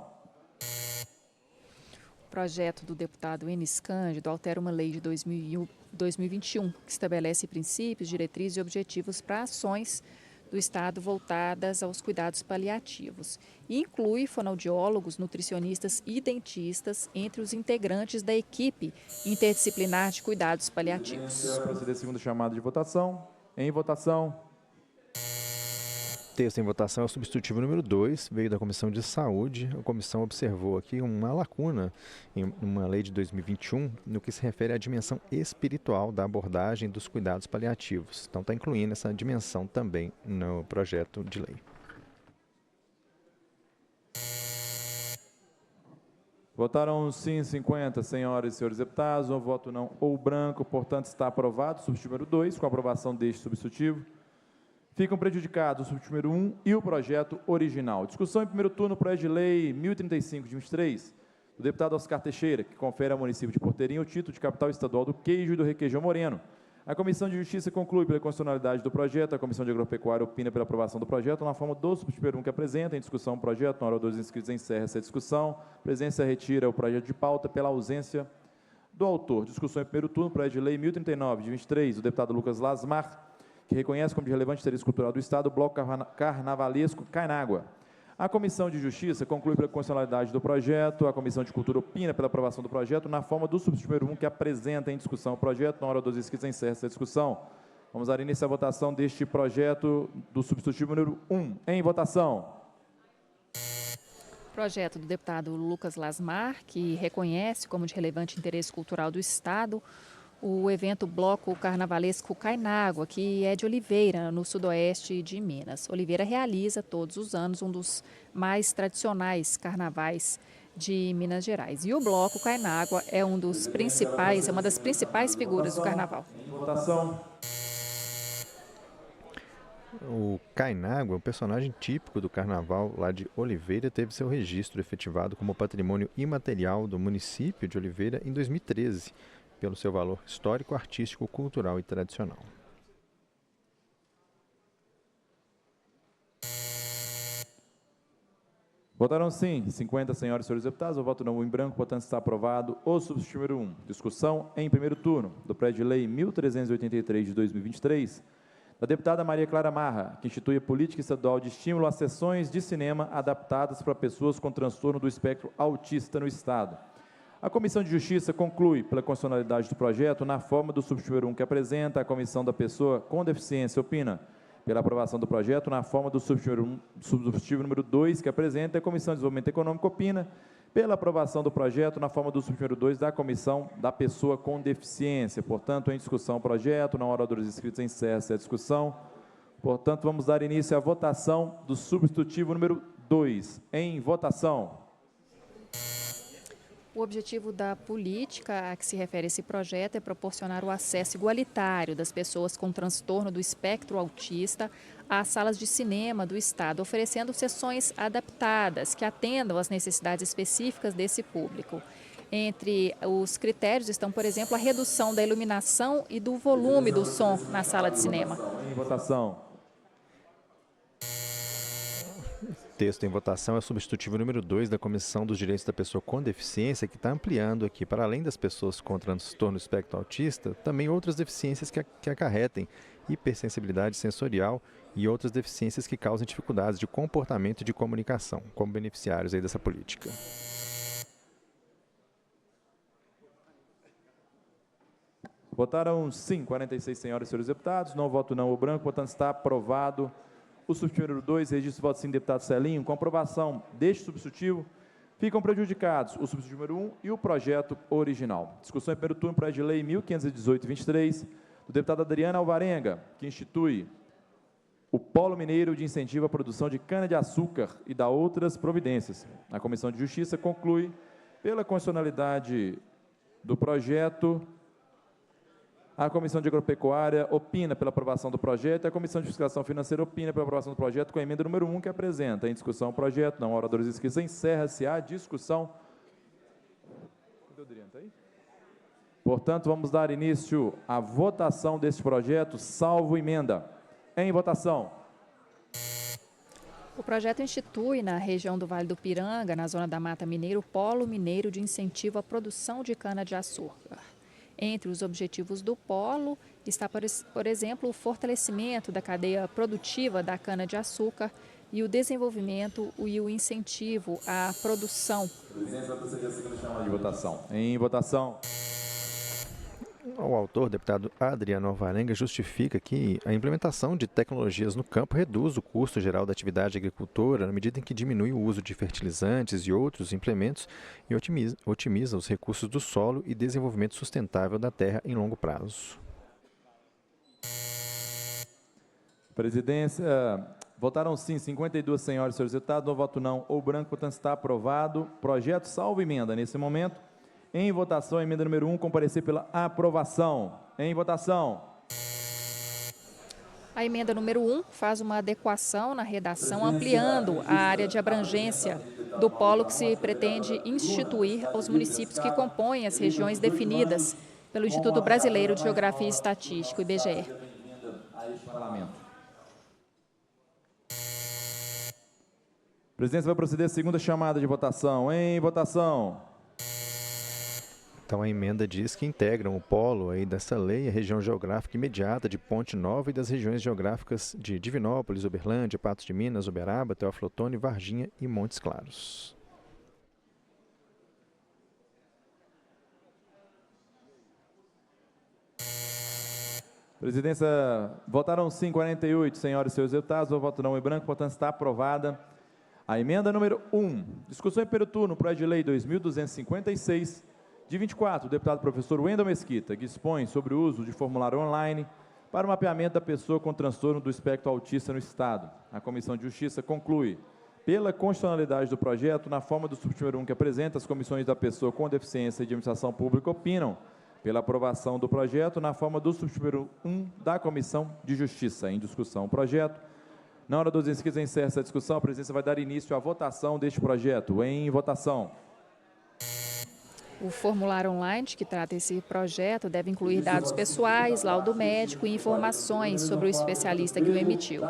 O projeto do deputado Enes Cândido altera uma lei de 2021, que estabelece princípios, diretrizes e objetivos para ações do Estado voltadas aos cuidados paliativos e inclui fonoaudiólogos, nutricionistas e dentistas entre os integrantes da equipe interdisciplinar de cuidados paliativos. Vai proceder a segunda chamada de votação. Em votação. O texto em votação é o substitutivo número 2, veio da Comissão de Saúde. A comissão observou aqui uma lacuna em uma lei de 2021 no que se refere à dimensão espiritual da abordagem dos cuidados paliativos. Então está incluindo essa dimensão também no projeto de lei. Votaram sim 50 senhoras e senhores deputados, um voto não ou branco, portanto está aprovado o substitutivo número 2, com a aprovação deste substitutivo. Ficam prejudicados o substitutivo número 1 e o projeto original. Discussão em primeiro turno, projeto de lei 1035 de 23, do deputado Oscar Teixeira, que confere ao município de Porteirinha o título de capital estadual do queijo e do requeijão moreno. A Comissão de Justiça conclui pela constitucionalidade do projeto. A Comissão de Agropecuária opina pela aprovação do projeto na forma do substitutivo número 1 que apresenta. Em discussão o projeto, na hora dos inscritos, encerra essa discussão. A presidência retira o projeto de pauta pela ausência do autor. Discussão em primeiro turno, projeto de lei 1039 de 23, do deputado Lucas Lasmar, que reconhece como de relevante interesse cultural do Estado o Bloco Carnavalesco Cainágua. A Comissão de Justiça conclui pela constitucionalidade do projeto. A Comissão de Cultura opina pela aprovação do projeto na forma do substitutivo número 1 que apresenta em discussão o projeto. Na hora dos inscritos, encerra essa discussão. Vamos dar início à votação deste projeto do substitutivo número 1. Em votação. Projeto do deputado Lucas Lasmar, que reconhece como de relevante interesse cultural do Estado o evento Bloco Carnavalesco Cainágua, que é de Oliveira, no sudoeste de Minas. Oliveira realiza todos os anos um dos mais tradicionais carnavais de Minas Gerais. E o bloco Cai na Água é uma das principais figuras do carnaval. Votação. O Cai na Água, um personagem típico do carnaval lá de Oliveira, teve seu registro efetivado como patrimônio imaterial do município de Oliveira em 2013, pelo seu valor histórico, artístico, cultural e tradicional. Votaram sim 50 senhoras e senhores deputados. O voto não em branco, portanto está aprovado o substitutivo número 1. Discussão em primeiro turno do projeto de lei 1383 de 2023, da deputada Maria Clara Marra, que institui a política estadual de estímulo a sessões de cinema adaptadas para pessoas com transtorno do espectro autista no Estado. A Comissão de Justiça conclui pela constitucionalidade do projeto na forma do substitutivo número 1 que apresenta. A Comissão da Pessoa com Deficiência opina pela aprovação do projeto na forma do substitutivo número 2 que apresenta. A Comissão de Desenvolvimento Econômico opina pela aprovação do projeto na forma do substitutivo número 2 da Comissão da Pessoa com Deficiência. Portanto, em discussão o projeto, não há oradores inscritos, encerra-se a discussão. Portanto, vamos dar início à votação do substitutivo número 2. Em votação. O objetivo da política a que se refere esse projeto é proporcionar o acesso igualitário das pessoas com transtorno do espectro autista às salas de cinema do Estado, oferecendo sessões adaptadas que atendam às necessidades específicas desse público. Entre os critérios estão, por exemplo, a redução da iluminação e do volume do som na sala de cinema. Em votação. O texto em votação é o substitutivo número 2 da Comissão dos Direitos da Pessoa com Deficiência, que está ampliando aqui, para além das pessoas com transtorno do espectro autista, também outras deficiências que acarretem hipersensibilidade sensorial e outras deficiências que causem dificuldades de comportamento e de comunicação, como beneficiários aí dessa política. Votaram sim 46 senhoras e senhores deputados, não voto não o branco, portanto está aprovado o substitutivo número 2, registro voto sim, deputado Celinho. Com aprovação deste substitutivo, ficam prejudicados o substitutivo número 1 e o projeto original. Discussão em primeiro turno, projeto de lei 1518-23, do deputado Adriano Alvarenga, que institui o Polo Mineiro de Incentivo à Produção de Cana-de-Açúcar e dá outras providências. A Comissão de Justiça conclui pela constitucionalidade do projeto. A Comissão de Agropecuária opina pela aprovação do projeto e a Comissão de Fiscalização Financeira opina pela aprovação do projeto com a emenda número 1 que apresenta. Em discussão o projeto, não há oradores inscritos, encerra-se a discussão. Portanto, vamos dar início à votação deste projeto, salvo emenda. Em votação. O projeto institui na região do Vale do Piranga, na zona da Mata Mineira, o Polo Mineiro de Incentivo à Produção de Cana-de-Açúcar. Entre os objetivos do polo está, por exemplo, o fortalecimento da cadeia produtiva da cana-de-açúcar e o desenvolvimento e o incentivo à produção. A presidência vai proceder à segunda chamada de votação. Em votação. O autor, deputado Adriano Alvarenga, justifica que a implementação de tecnologias no campo reduz o custo geral da atividade agricultora na medida em que diminui o uso de fertilizantes e outros implementos e otimiza os recursos do solo e desenvolvimento sustentável da terra em longo prazo. Presidência, votaram sim 52 senhoras e senhores deputados, no voto não ou branco, portanto está aprovado. Projeto salvo emenda nesse momento. Em votação, a emenda número 1, comparecer pela aprovação. Em votação. A emenda número 1 faz uma adequação na redação, ampliando a área de abrangência do polo que se pretende instituir aos municípios que compõem as regiões definidas pelo Instituto Brasileiro de Geografia e Estatística, IBGE. A presidência vai proceder à segunda chamada de votação. Em votação. Então, a emenda diz que integram o polo aí dessa lei a região geográfica imediata de Ponte Nova e das regiões geográficas de Divinópolis, Uberlândia, Patos de Minas, Uberaba, Teófilo Otoni, Varginha e Montes Claros. Presidência, votaram sim 48 senhoras e senhores deputados, o voto não em branco, portanto está aprovada a emenda número 1. Discussão em primeiro turno, projeto de lei 2256, de 24, o deputado professor Wendel Mesquita, que expõe sobre o uso de formulário online para o mapeamento da pessoa com transtorno do espectro autista no Estado. A Comissão de Justiça conclui pela constitucionalidade do projeto, na forma do subtítulo 1 que apresenta, as comissões da pessoa com deficiência e de administração pública opinam pela aprovação do projeto, na forma do subtítulo 1 da Comissão de Justiça. Em discussão o projeto. Na hora dos inscritos, encerra essa discussão. A presidência vai dar início à votação deste projeto. Em votação. O formulário online que trata esse projeto deve incluir dados pessoais, laudo médico e informações sobre o especialista que o emitiu.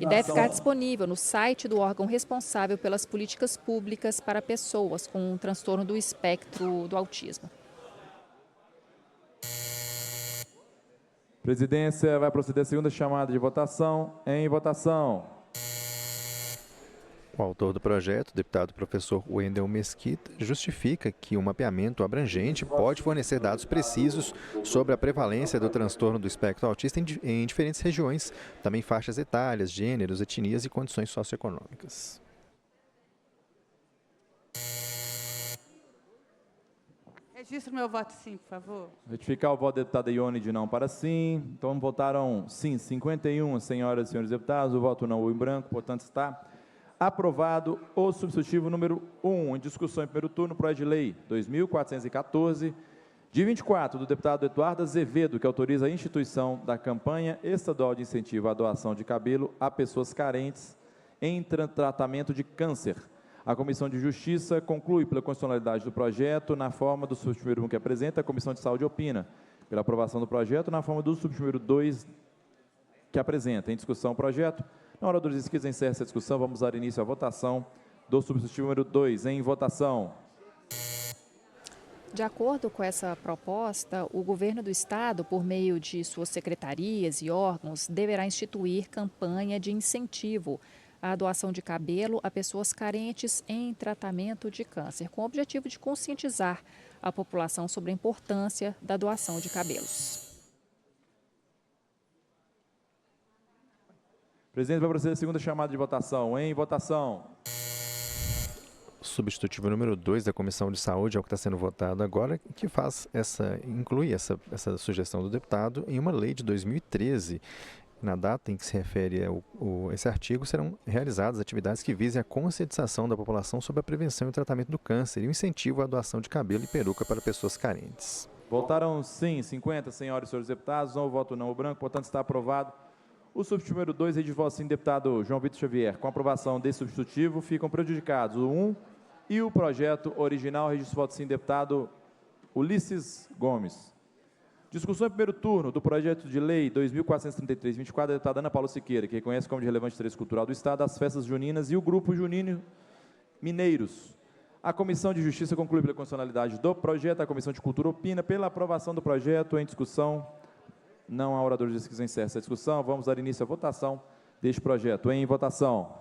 E deve ficar disponível no site do órgão responsável pelas políticas públicas para pessoas com um transtorno do espectro do autismo. A presidência vai proceder à segunda chamada de votação. Em votação. O autor do projeto, o deputado professor Wendel Mesquita, justifica que o mapeamento abrangente pode fornecer dados precisos sobre a prevalência do transtorno do espectro autista em diferentes regiões, também faixas etárias, gêneros, etnias e condições socioeconômicas. Registro meu voto sim, por favor. Retificar o voto da deputada Ione de não para sim. Então, votaram sim 51 senhoras e senhores deputados, o voto não ou em branco, portanto, está aprovado o substitutivo número 1, em discussão em primeiro turno, projeto de lei 2414, de 24, do deputado Eduardo Azevedo, que autoriza a instituição da campanha estadual de incentivo à doação de cabelo a pessoas carentes em tratamento de câncer. A Comissão de Justiça conclui pela constitucionalidade do projeto na forma do subtítulo 1 que apresenta, a Comissão de Saúde opina pela aprovação do projeto na forma do subtítulo 2 que apresenta. Em discussão o projeto. Na hora dos inscritos, encerra essa discussão. Vamos dar início à votação do substitutivo número 2. Em votação. De acordo com essa proposta, o governo do estado, por meio de suas secretarias e órgãos, deverá instituir campanha de incentivo à doação de cabelo a pessoas carentes em tratamento de câncer, com o objetivo de conscientizar a população sobre a importância da doação de cabelos. O presidente vai proceder à segunda chamada de votação. Em votação. Substitutivo número 2 da Comissão de Saúde é o que está sendo votado agora, que inclui essa sugestão do deputado em uma lei de 2013. Na data em que se refere esse artigo, serão realizadas atividades que visem a conscientização da população sobre a prevenção e o tratamento do câncer e o incentivo à doação de cabelo e peruca para pessoas carentes. Votaram sim 50 senhoras e senhores deputados, não o voto não o branco, portanto está aprovado. O substitutivo número 2, de voto sim, deputado João Vitor Xavier. Com a aprovação desse substitutivo, ficam prejudicados o 1 e o projeto original. Registro voto sim, deputado Ulisses Gomes. Discussão em primeiro turno do projeto de lei 2433-24, da deputada Ana Paula Siqueira, que reconhece como de relevante interesse cultural do Estado as festas juninas e o grupo junino Mineiros. A Comissão de Justiça conclui pela constitucionalidade do projeto. A Comissão de Cultura opina pela aprovação do projeto. Em discussão. Não há oradores que encerram essa discussão. Vamos dar início à votação deste projeto. Em votação.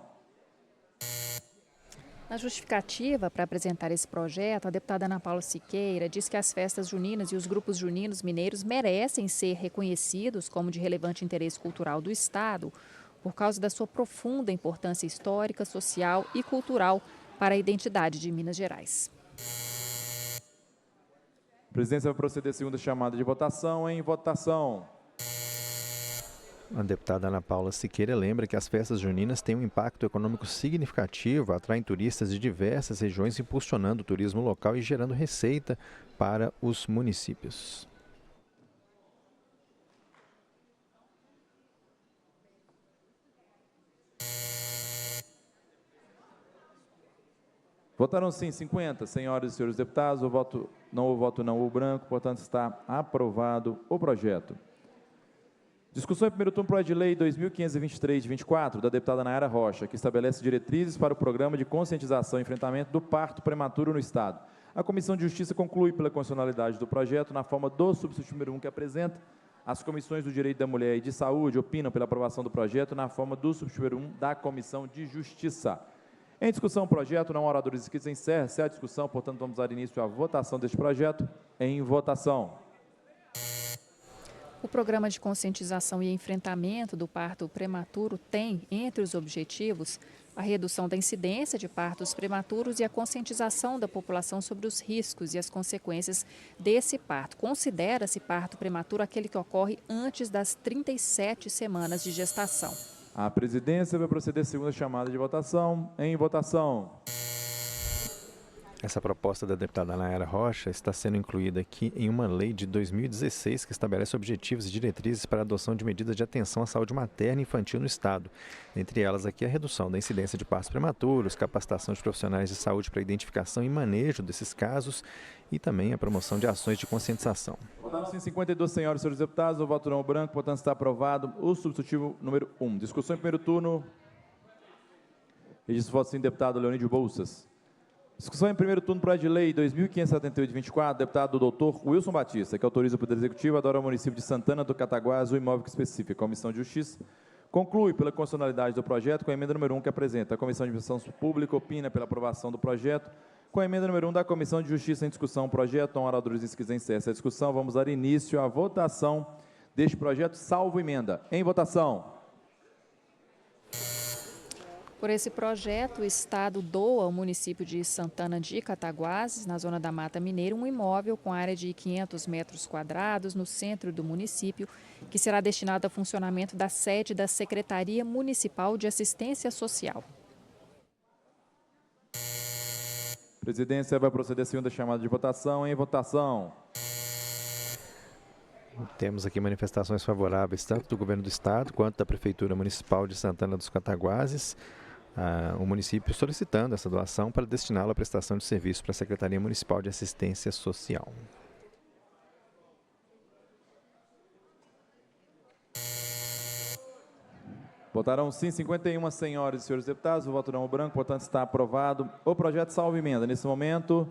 Na justificativa para apresentar esse projeto, a deputada Ana Paula Siqueira diz que as festas juninas e os grupos juninos mineiros merecem ser reconhecidos como de relevante interesse cultural do Estado por causa da sua profunda importância histórica, social e cultural para a identidade de Minas Gerais. A presidência vai proceder à segunda chamada de votação. Em votação. A deputada Ana Paula Siqueira lembra que as festas juninas têm um impacto econômico significativo, atraem turistas de diversas regiões, impulsionando o turismo local e gerando receita para os municípios. Votaram sim 50 senhoras e senhores deputados, o voto não o branco, portanto está aprovado o projeto. Discussão em primeiro turno, projeto de lei 2523-24, da deputada Nayara Rocha, que estabelece diretrizes para o programa de conscientização e enfrentamento do parto prematuro no Estado. A Comissão de Justiça conclui pela constitucionalidade do projeto na forma do substitutivo número 1 que apresenta. As comissões do Direito da Mulher e de Saúde opinam pela aprovação do projeto na forma do substitutivo número 1 da Comissão de Justiça. Em discussão o projeto, não há oradores inscritos, encerra-se a discussão, portanto vamos dar início à votação deste projeto. Em votação. O programa de conscientização e enfrentamento do parto prematuro tem, entre os objetivos, a redução da incidência de partos prematuros e a conscientização da população sobre os riscos e as consequências desse parto. Considera-se parto prematuro aquele que ocorre antes das 37 semanas de gestação. A presidência vai proceder à segunda chamada de votação. Em votação. Essa proposta da deputada Nayara Rocha está sendo incluída aqui em uma lei de 2016 que estabelece objetivos e diretrizes para a adoção de medidas de atenção à saúde materna e infantil no Estado. Entre elas aqui a redução da incidência de partos prematuros, capacitação de profissionais de saúde para identificação e manejo desses casos e também a promoção de ações de conscientização. Votaram sim 52 senhoras e senhores deputados, o voto não branco, portanto está aprovado o substitutivo número 1. Discussão em primeiro turno. Registro voto sim, deputado Leonídio Bolsas. Discussão em primeiro turno, projeto de lei 2578-24, deputado doutor Wilson Batista, que autoriza o Poder Executivo a dar ao município de Santana do Cataguases o imóvel específico. A Comissão de Justiça conclui pela constitucionalidade do projeto com a emenda número 1 que apresenta. A Comissão de Administração Pública opina pela aprovação do projeto com a emenda número 1 da Comissão de Justiça em discussão. O projeto, não oradores inscritos, encerra essa discussão. Vamos dar início à votação deste projeto, salvo emenda. Em votação. Por esse projeto, o Estado doa ao município de Santana de Cataguases, na zona da Mata Mineira, um imóvel com área de 500 metros quadrados no centro do município, que será destinado ao funcionamento da sede da Secretaria Municipal de Assistência Social. A presidência vai proceder à segunda chamada de votação. Em votação. Temos aqui manifestações favoráveis tanto do Governo do Estado quanto da Prefeitura Municipal de Santana dos Cataguases. O município solicitando essa doação para destiná-la à prestação de serviço para a Secretaria Municipal de Assistência Social. Votaram sim 51 senhoras e senhores deputados, o voto não branco, portanto está aprovado o projeto salvo emenda. Nesse momento,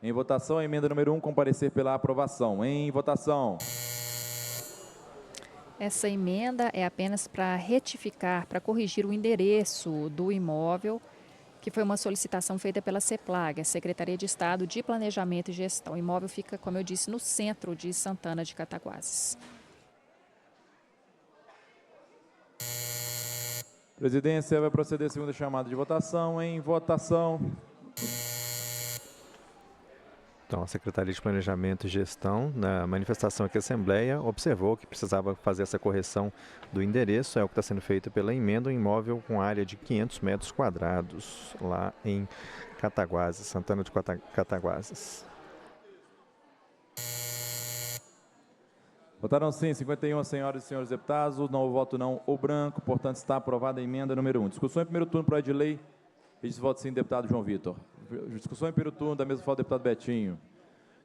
em votação, a emenda número 1, comparecer pela aprovação. Em votação. Essa emenda é apenas para retificar, para corrigir o endereço do imóvel, que foi uma solicitação feita pela CEPLAG, a Secretaria de Estado de Planejamento e Gestão. O imóvel fica, como eu disse, no centro de Santana de Cataguases. A presidência vai proceder à segunda chamada de votação. Em votação. Então, a Secretaria de Planejamento e Gestão, na manifestação aqui à Assembleia, observou que precisava fazer essa correção do endereço, é o que está sendo feito pela emenda, um imóvel com área de 500 metros quadrados, lá em Cataguases, Santana de Cataguases. Votaram sim 51 senhoras e senhores deputados, o não, o voto não, o branco, portanto está aprovada a emenda número 1. Discussão em primeiro turno, projeto de lei. Registro voto sim, deputado João Vitor. Discussão em primeiro turno, da mesma forma, deputado Betinho.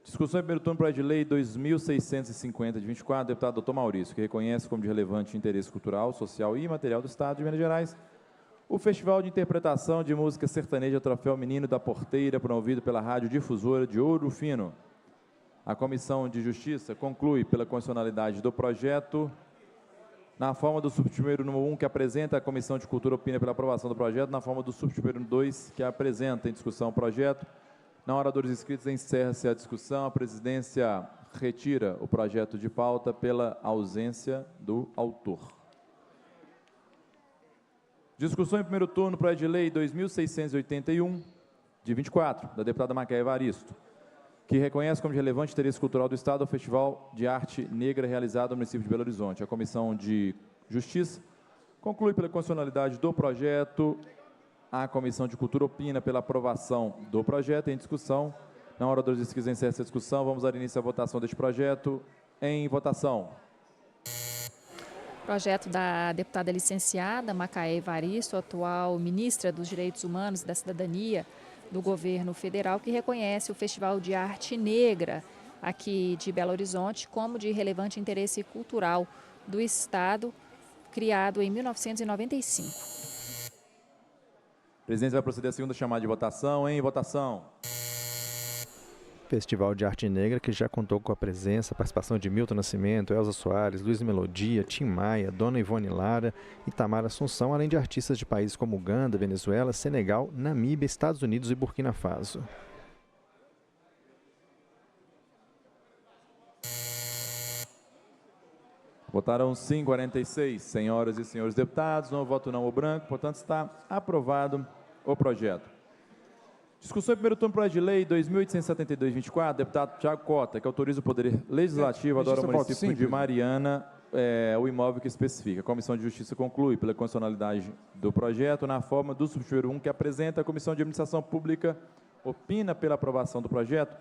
Discussão em primeiro turno, projeto de lei 2650 de 24, deputado doutor Maurício, que reconhece como de relevante interesse cultural, social e material do Estado de Minas Gerais o Festival de Interpretação de Música Sertaneja Troféu Menino da Porteira, promovido pela Rádio Difusora de Ouro Fino. A Comissão de Justiça conclui pela constitucionalidade do projeto na forma do subtítulo número 1, que apresenta. A Comissão de Cultura opina pela aprovação do projeto, na forma do subtítulo número 2, que apresenta em discussão o projeto. Não oradores inscritos, encerra-se a discussão. A presidência retira o projeto de pauta pela ausência do autor. Discussão em primeiro turno, projeto de lei 2681, de 24, da deputada Macaé Evaristo, que reconhece como de relevante interesse cultural do Estado o Festival de Arte Negra realizado no município de Belo Horizonte. A Comissão de Justiça conclui pela constitucionalidade do projeto. A Comissão de Cultura opina pela aprovação do projeto. Em discussão, não oradores inscritos, encerra essa discussão. Vamos dar início à votação deste projeto. Em votação. Projeto da deputada licenciada Macaé Evaristo, atual ministra dos Direitos Humanos e da Cidadania do Governo Federal, que reconhece o Festival de Arte Negra aqui de Belo Horizonte como de relevante interesse cultural do Estado, criado em 1995. A presidência vai proceder à segunda chamada de votação. Em votação. Festival de Arte Negra, que já contou com a presença, a participação de Milton Nascimento, Elza Soares, Luiz Melodia, Tim Maia, Dona Ivone Lara e Tamara Assunção, além de artistas de países como Uganda, Venezuela, Senegal, Namíbia, Estados Unidos e Burkina Faso. Votaram sim 46 senhoras e senhores deputados, não voto não o branco, portanto está aprovado o projeto. Discussão em primeiro turno, projeto de lei 2872-24, deputado Tiago Cota, que autoriza o Poder Legislativo a doar ao município de Mariana o imóvel que especifica. A Comissão de Justiça conclui pela constitucionalidade do projeto na forma do subtítulo 1 que apresenta. A Comissão de Administração Pública opina pela aprovação do projeto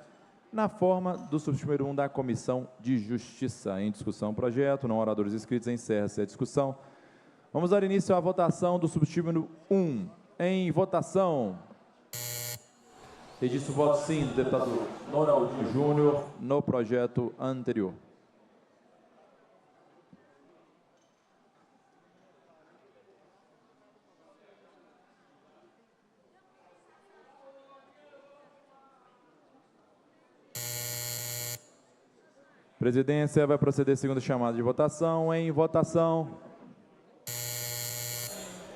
na forma do subtítulo 1 da Comissão de Justiça. Em discussão o projeto, não oradores inscritos, encerra-se a discussão. Vamos dar início à votação do subtítulo 1. Em votação. Registro o voto sim do deputado Noraldinho Júnior no projeto anterior. Presidência vai proceder segundo chamada de votação. Em votação.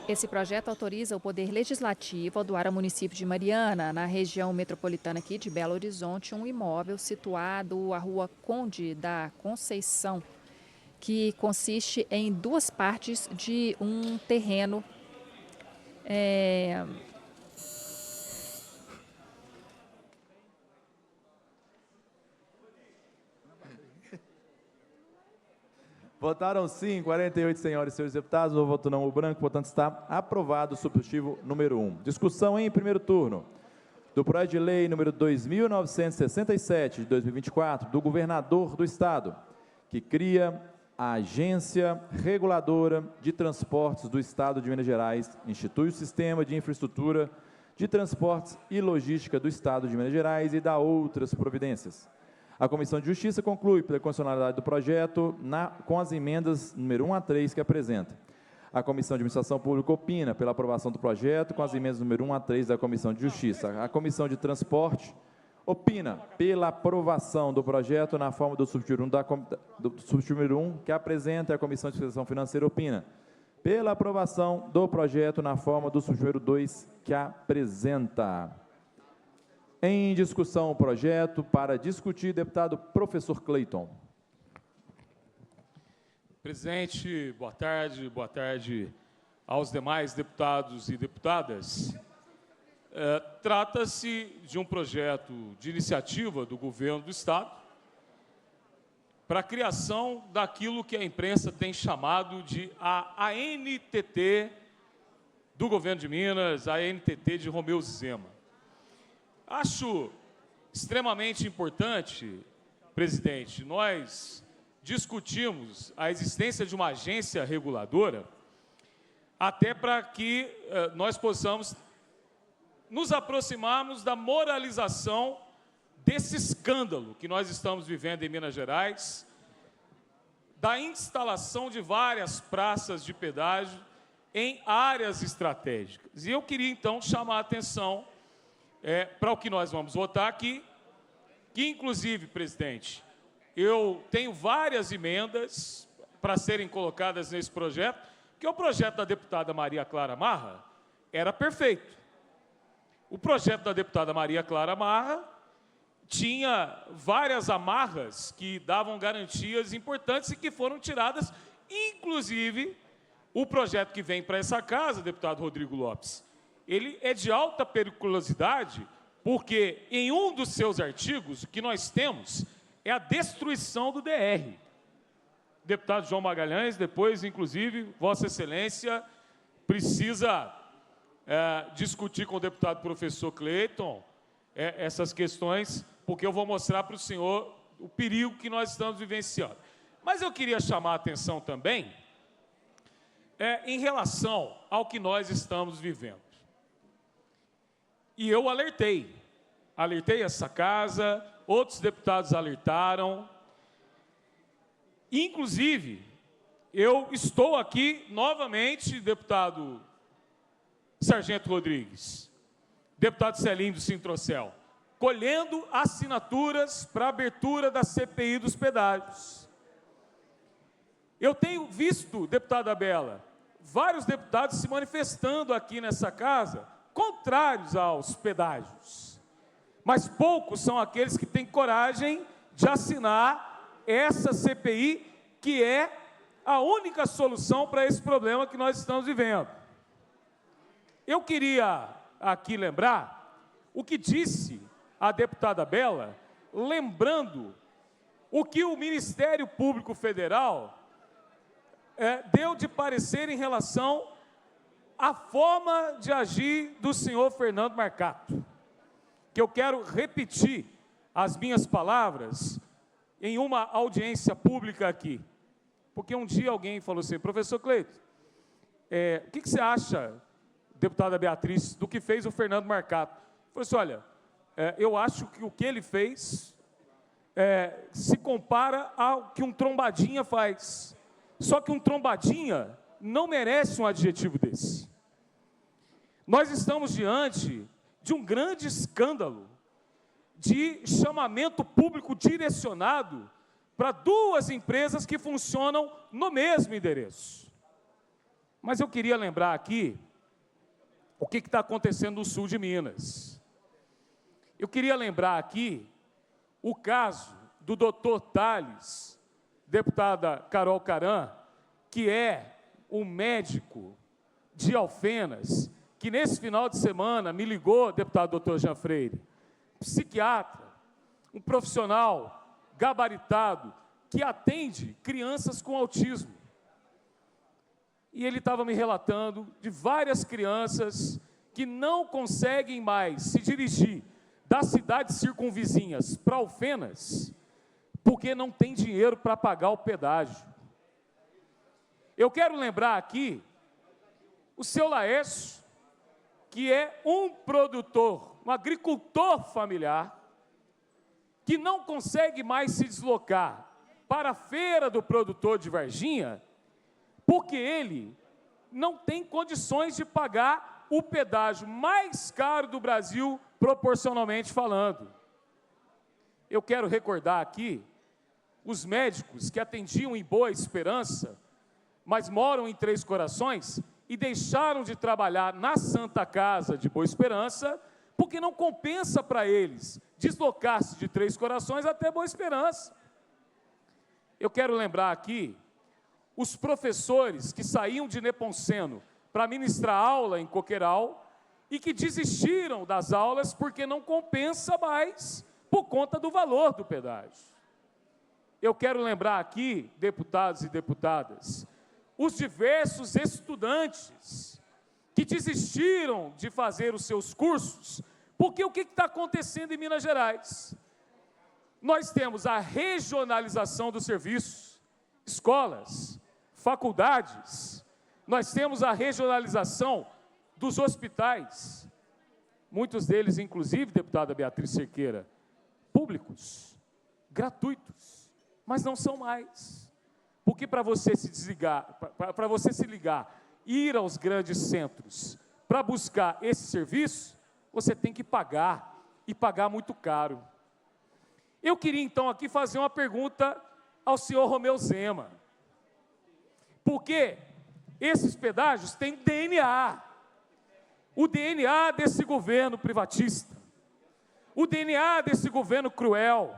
Esse projeto autoriza o Poder Legislativo a doar ao município de Mariana, na região metropolitana aqui de Belo Horizonte, um imóvel situado à rua Conde da Conceição, que consiste em duas partes de um terreno Votaram sim, 48 senhoras e senhores deputados, o voto não, o branco, portanto está aprovado o substitutivo número 1. Discussão em primeiro turno do projeto de lei número 2.967 de 2024, do governador do Estado, que cria a Agência Reguladora de Transportes do Estado de Minas Gerais, institui o Sistema de Infraestrutura de Transportes e Logística do Estado de Minas Gerais e dá outras providências. A Comissão de Justiça conclui pela constitucionalidade do projeto com as emendas número 1 a 3 que apresenta. A Comissão de Administração Pública opina pela aprovação do projeto com as emendas número 1 a 3 da Comissão de Justiça. A Comissão de Transporte opina pela aprovação do projeto na forma do subtítulo 1 que apresenta. A Comissão de Fiscalização Financeira opina pela aprovação do projeto na forma do subtítulo 2 que apresenta. Em discussão o projeto, para discutir, deputado professor Cleiton. Presidente, boa tarde aos demais deputados e deputadas. Trata-se de um projeto de iniciativa do governo do Estado para a criação daquilo que a imprensa tem chamado de a ANTT do governo de Minas, a ANTT de Romeu Zema. Acho extremamente importante, presidente, nós discutimos a existência de uma agência reguladora até para que nós possamos nos aproximarmos da moralização desse escândalo que nós estamos vivendo em Minas Gerais, da instalação de várias praças de pedágio em áreas estratégicas. E eu queria, então, chamar a atenção para o que nós vamos votar aqui, que, inclusive, presidente, eu tenho várias emendas para serem colocadas nesse projeto, porque o projeto da deputada Maria Clara Marra era perfeito. O projeto da deputada Maria Clara Marra tinha várias amarras que davam garantias importantes e que foram tiradas, inclusive o projeto que vem para essa casa, deputado Rodrigo Lopes, ele é de alta periculosidade, porque em um dos seus artigos, o que nós temos é a destruição do DR. Deputado João Magalhães, depois, inclusive, Vossa Excelência precisa discutir com o deputado professor Cleiton essas questões, porque eu vou mostrar para o senhor o perigo que nós estamos vivenciando. Mas eu queria chamar a atenção também em relação ao que nós estamos vivendo. E eu alertei essa casa, outros deputados alertaram. Inclusive, eu estou aqui novamente, deputado Sargento Rodrigues, deputado Celinho do Sintrocel, colhendo assinaturas para a abertura da CPI dos pedágios. Eu tenho visto, deputada Bela, vários deputados se manifestando aqui nessa casa contrários aos pedágios, mas poucos são aqueles que têm coragem de assinar essa CPI, que é a única solução para esse problema que nós estamos vivendo. Eu queria aqui lembrar o que disse a deputada Bela, lembrando o que o Ministério Público Federal deu de parecer em relação à forma de agir do senhor Fernando Marcato, que eu quero repetir as minhas palavras em uma audiência pública aqui. Porque um dia alguém falou assim, professor Cleito, o que você acha, deputada Beatriz, do que fez o Fernando Marcato? Eu falei assim, olha, eu acho que o que ele fez se compara ao que um trombadinha faz. Só que um trombadinha não merece um adjetivo desse. Nós estamos diante de um grande escândalo de chamamento público direcionado para duas empresas que funcionam no mesmo endereço. Mas eu queria lembrar aqui o que está acontecendo no sul de Minas. Eu queria lembrar aqui o caso do doutor Tales, deputada Carol Caran, que é um médico de Alfenas, que nesse final de semana me ligou, deputado doutor Jean Freire, psiquiatra, um profissional gabaritado, que atende crianças com autismo. E ele estava me relatando de várias crianças que não conseguem mais se dirigir das cidades circunvizinhas para Alfenas, porque não tem dinheiro para pagar o pedágio. Eu quero lembrar aqui o seu Laércio, que é um produtor, um agricultor familiar, que não consegue mais se deslocar para a feira do produtor de Varginha, porque ele não tem condições de pagar o pedágio mais caro do Brasil, proporcionalmente falando. Eu quero recordar aqui os médicos que atendiam em Boa Esperança, mas moram em Três Corações, e deixaram de trabalhar na Santa Casa de Boa Esperança, porque não compensa para eles deslocar-se de Três Corações até Boa Esperança. Eu quero lembrar aqui os professores que saíam de Nepomuceno para ministrar aula em Coqueiral e que desistiram das aulas porque não compensa mais por conta do valor do pedágio. Eu quero lembrar aqui, deputados e deputadas, os diversos estudantes que desistiram de fazer os seus cursos, porque o que está acontecendo em Minas Gerais? Nós temos a regionalização dos serviços, escolas, faculdades, nós temos a regionalização dos hospitais, muitos deles, inclusive, deputada Beatriz Cerqueira, públicos, gratuitos, mas não são mais. Porque para você se desligar, para você se ligar, ir aos grandes centros para buscar esse serviço, você tem que pagar, e pagar muito caro. Eu queria então aqui fazer uma pergunta ao senhor Romeu Zema. Porque esses pedágios têm DNA. O DNA desse governo privatista. O DNA desse governo cruel.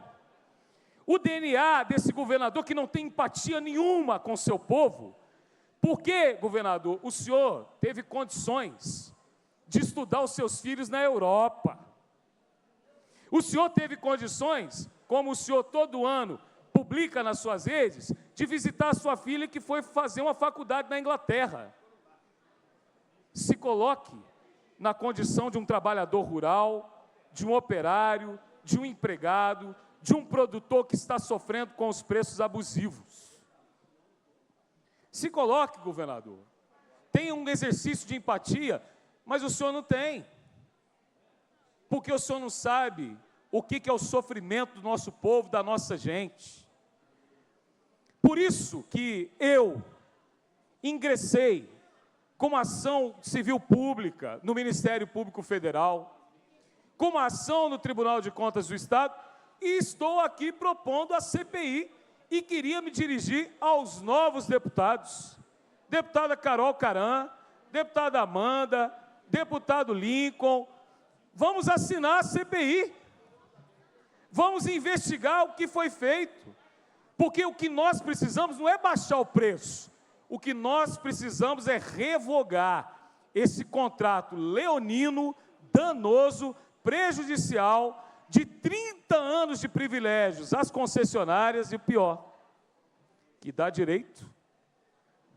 O DNA desse governador que não tem empatia nenhuma com o seu povo. Porque, governador, o senhor teve condições de estudar os seus filhos na Europa. O senhor teve condições, como o senhor todo ano publica nas suas redes, de visitar a sua filha que foi fazer uma faculdade na Inglaterra. Se coloque na condição de um trabalhador rural, de um operário, de um empregado, de um produtor que está sofrendo com os preços abusivos. Se coloque, governador. Tenha um exercício de empatia, mas o senhor não tem. Porque o senhor não sabe o que é o sofrimento do nosso povo, da nossa gente. Por isso que eu ingressei com uma ação civil pública no Ministério Público Federal, com uma ação no Tribunal de Contas do Estado, e estou aqui propondo a CPI, e queria me dirigir aos novos deputados, deputada Carol Caran, deputada Amanda, deputado Lincoln, vamos assinar a CPI, vamos investigar o que foi feito, porque o que nós precisamos não é baixar o preço, o que nós precisamos é revogar esse contrato leonino, danoso, prejudicial de 30 anos de privilégios às concessionárias e o pior, que dá direito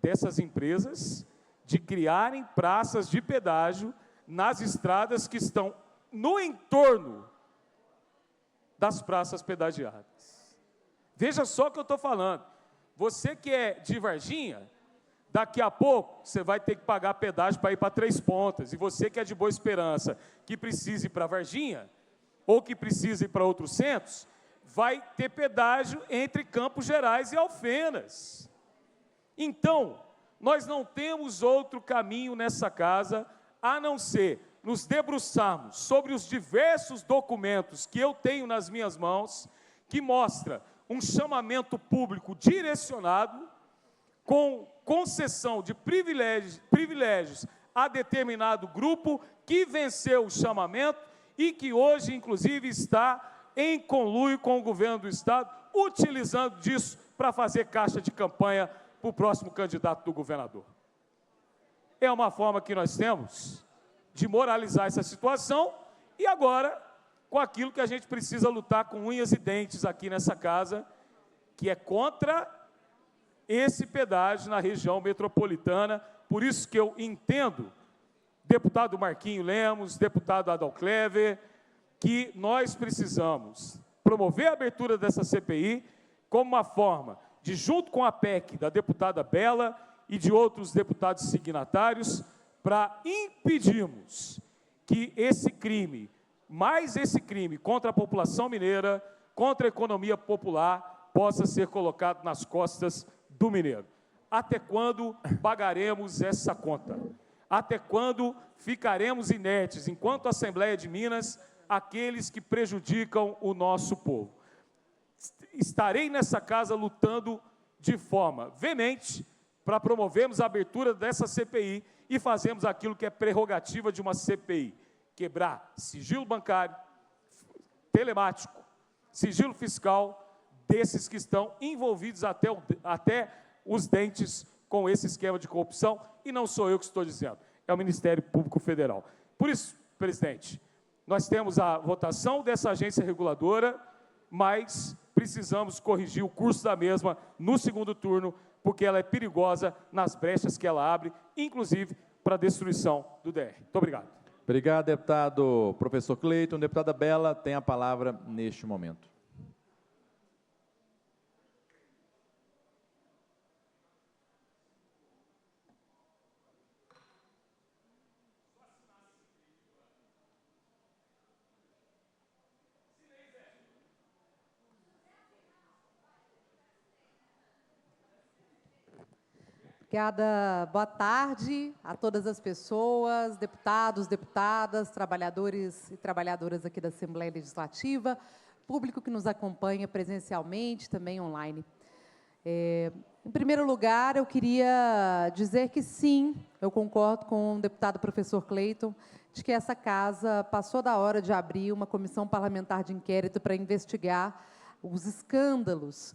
dessas empresas de criarem praças de pedágio nas estradas que estão no entorno das praças pedagiadas. Veja só o que eu estou falando. Você que é de Varginha, daqui a pouco você vai ter que pagar pedágio para ir para Três Pontas. E você que é de Boa Esperança, que precisa ir para Varginha, ou que precisa ir para outros centros, vai ter pedágio entre Campos Gerais e Alfenas. Então, nós não temos outro caminho nessa casa, a não ser nos debruçarmos sobre os diversos documentos que eu tenho nas minhas mãos, que mostra um chamamento público direcionado, com concessão de privilégios a determinado grupo que venceu o chamamento e que hoje, inclusive, está em conluio com o governo do Estado, utilizando disso para fazer caixa de campanha para o próximo candidato do governador. É uma forma que nós temos de moralizar essa situação e agora com aquilo que a gente precisa lutar com unhas e dentes aqui nessa casa, que é contra esse pedágio na região metropolitana. Por isso que eu entendo, deputado Marquinho Lemos, deputado Adal Clever, que nós precisamos promover a abertura dessa CPI como uma forma de, junto com a PEC da deputada Bela e de outros deputados signatários, para impedirmos que esse crime, mais esse crime contra a população mineira, contra a economia popular, possa ser colocado nas costas do mineiro. Até quando pagaremos essa conta? Até quando ficaremos inertes, enquanto Assembleia de Minas, aqueles que prejudicam o nosso povo? Estarei nessa casa lutando de forma veemente para promovermos a abertura dessa CPI e fazermos aquilo que é prerrogativa de uma CPI: quebrar sigilo bancário, telemático, sigilo fiscal desses que estão envolvidos até os dentes com esse esquema de corrupção, e não sou eu que estou dizendo, é o Ministério Público Federal. Por isso, presidente, nós temos a votação dessa agência reguladora, mas precisamos corrigir o curso da mesma no segundo turno, porque ela é perigosa nas brechas que ela abre, inclusive para a destruição do DR. Muito obrigado. Obrigado, deputado professor Cleiton. Deputada Bela tem a palavra neste momento. Obrigada, boa tarde a todas as pessoas, deputados, deputadas, trabalhadores e trabalhadoras aqui da Assembleia Legislativa, público que nos acompanha presencialmente, também online. Em primeiro lugar, eu queria dizer que sim, eu concordo com o deputado professor Cleiton, de que essa casa passou da hora de abrir uma comissão parlamentar de inquérito para investigar os escândalos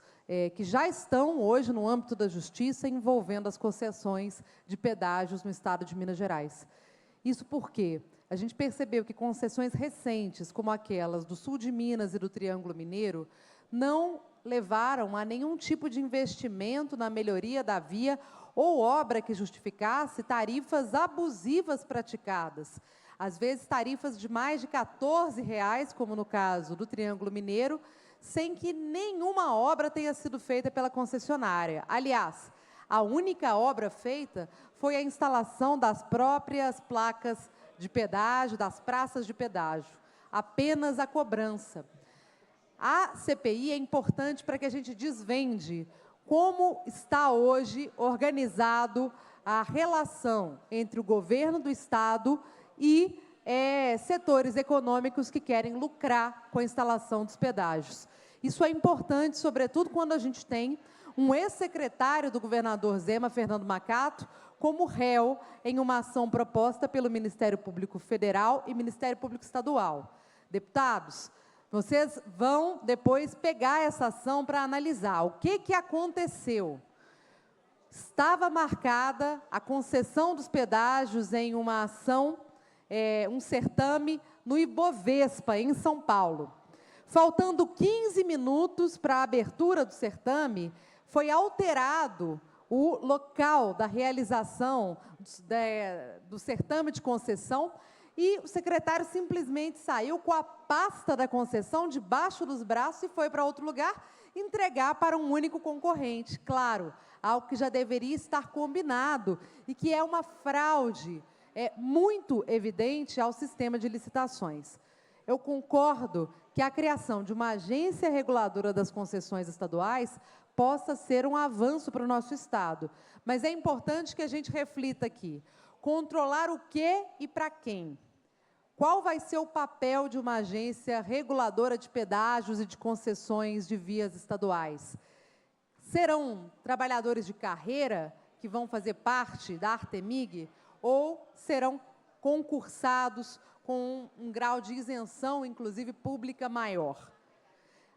que já estão hoje no âmbito da justiça envolvendo as concessões de pedágios no estado de Minas Gerais. Isso porque a gente percebeu que concessões recentes, como aquelas do sul de Minas e do Triângulo Mineiro, não levaram a nenhum tipo de investimento na melhoria da via ou obra que justificasse tarifas abusivas praticadas. Às vezes, tarifas de mais de R$ 14, como no caso do Triângulo Mineiro, sem que nenhuma obra tenha sido feita pela concessionária. Aliás, a única obra feita foi a instalação das próprias placas de pedágio, das praças de pedágio, apenas a cobrança. A CPI é importante para que a gente desvende como está hoje organizado a relação entre o governo do Estado e setores econômicos que querem lucrar com a instalação dos pedágios. Isso é importante, sobretudo, quando a gente tem um ex-secretário do governador Zema, Fernando Macato, como réu em uma ação proposta pelo Ministério Público Federal e Ministério Público Estadual. Deputados, vocês vão depois pegar essa ação para analisar o que aconteceu. Estava marcada a concessão dos pedágios em uma ação, um certame no Ibovespa, em São Paulo. Faltando 15 minutos para a abertura do certame, foi alterado o local da realização do certame de concessão e o secretário simplesmente saiu com a pasta da concessão debaixo dos braços e foi para outro lugar entregar para um único concorrente. Claro, algo que já deveria estar combinado e que é uma fraude muito evidente ao sistema de licitações. Eu concordo que a criação de uma agência reguladora das concessões estaduais possa ser um avanço para o nosso Estado. Mas é importante que a gente reflita aqui. Controlar o quê e para quem? Qual vai ser o papel de uma agência reguladora de pedágios e de concessões de vias estaduais? Serão trabalhadores de carreira que vão fazer parte da Artemig ou serão concursados com um grau de isenção, inclusive pública, maior?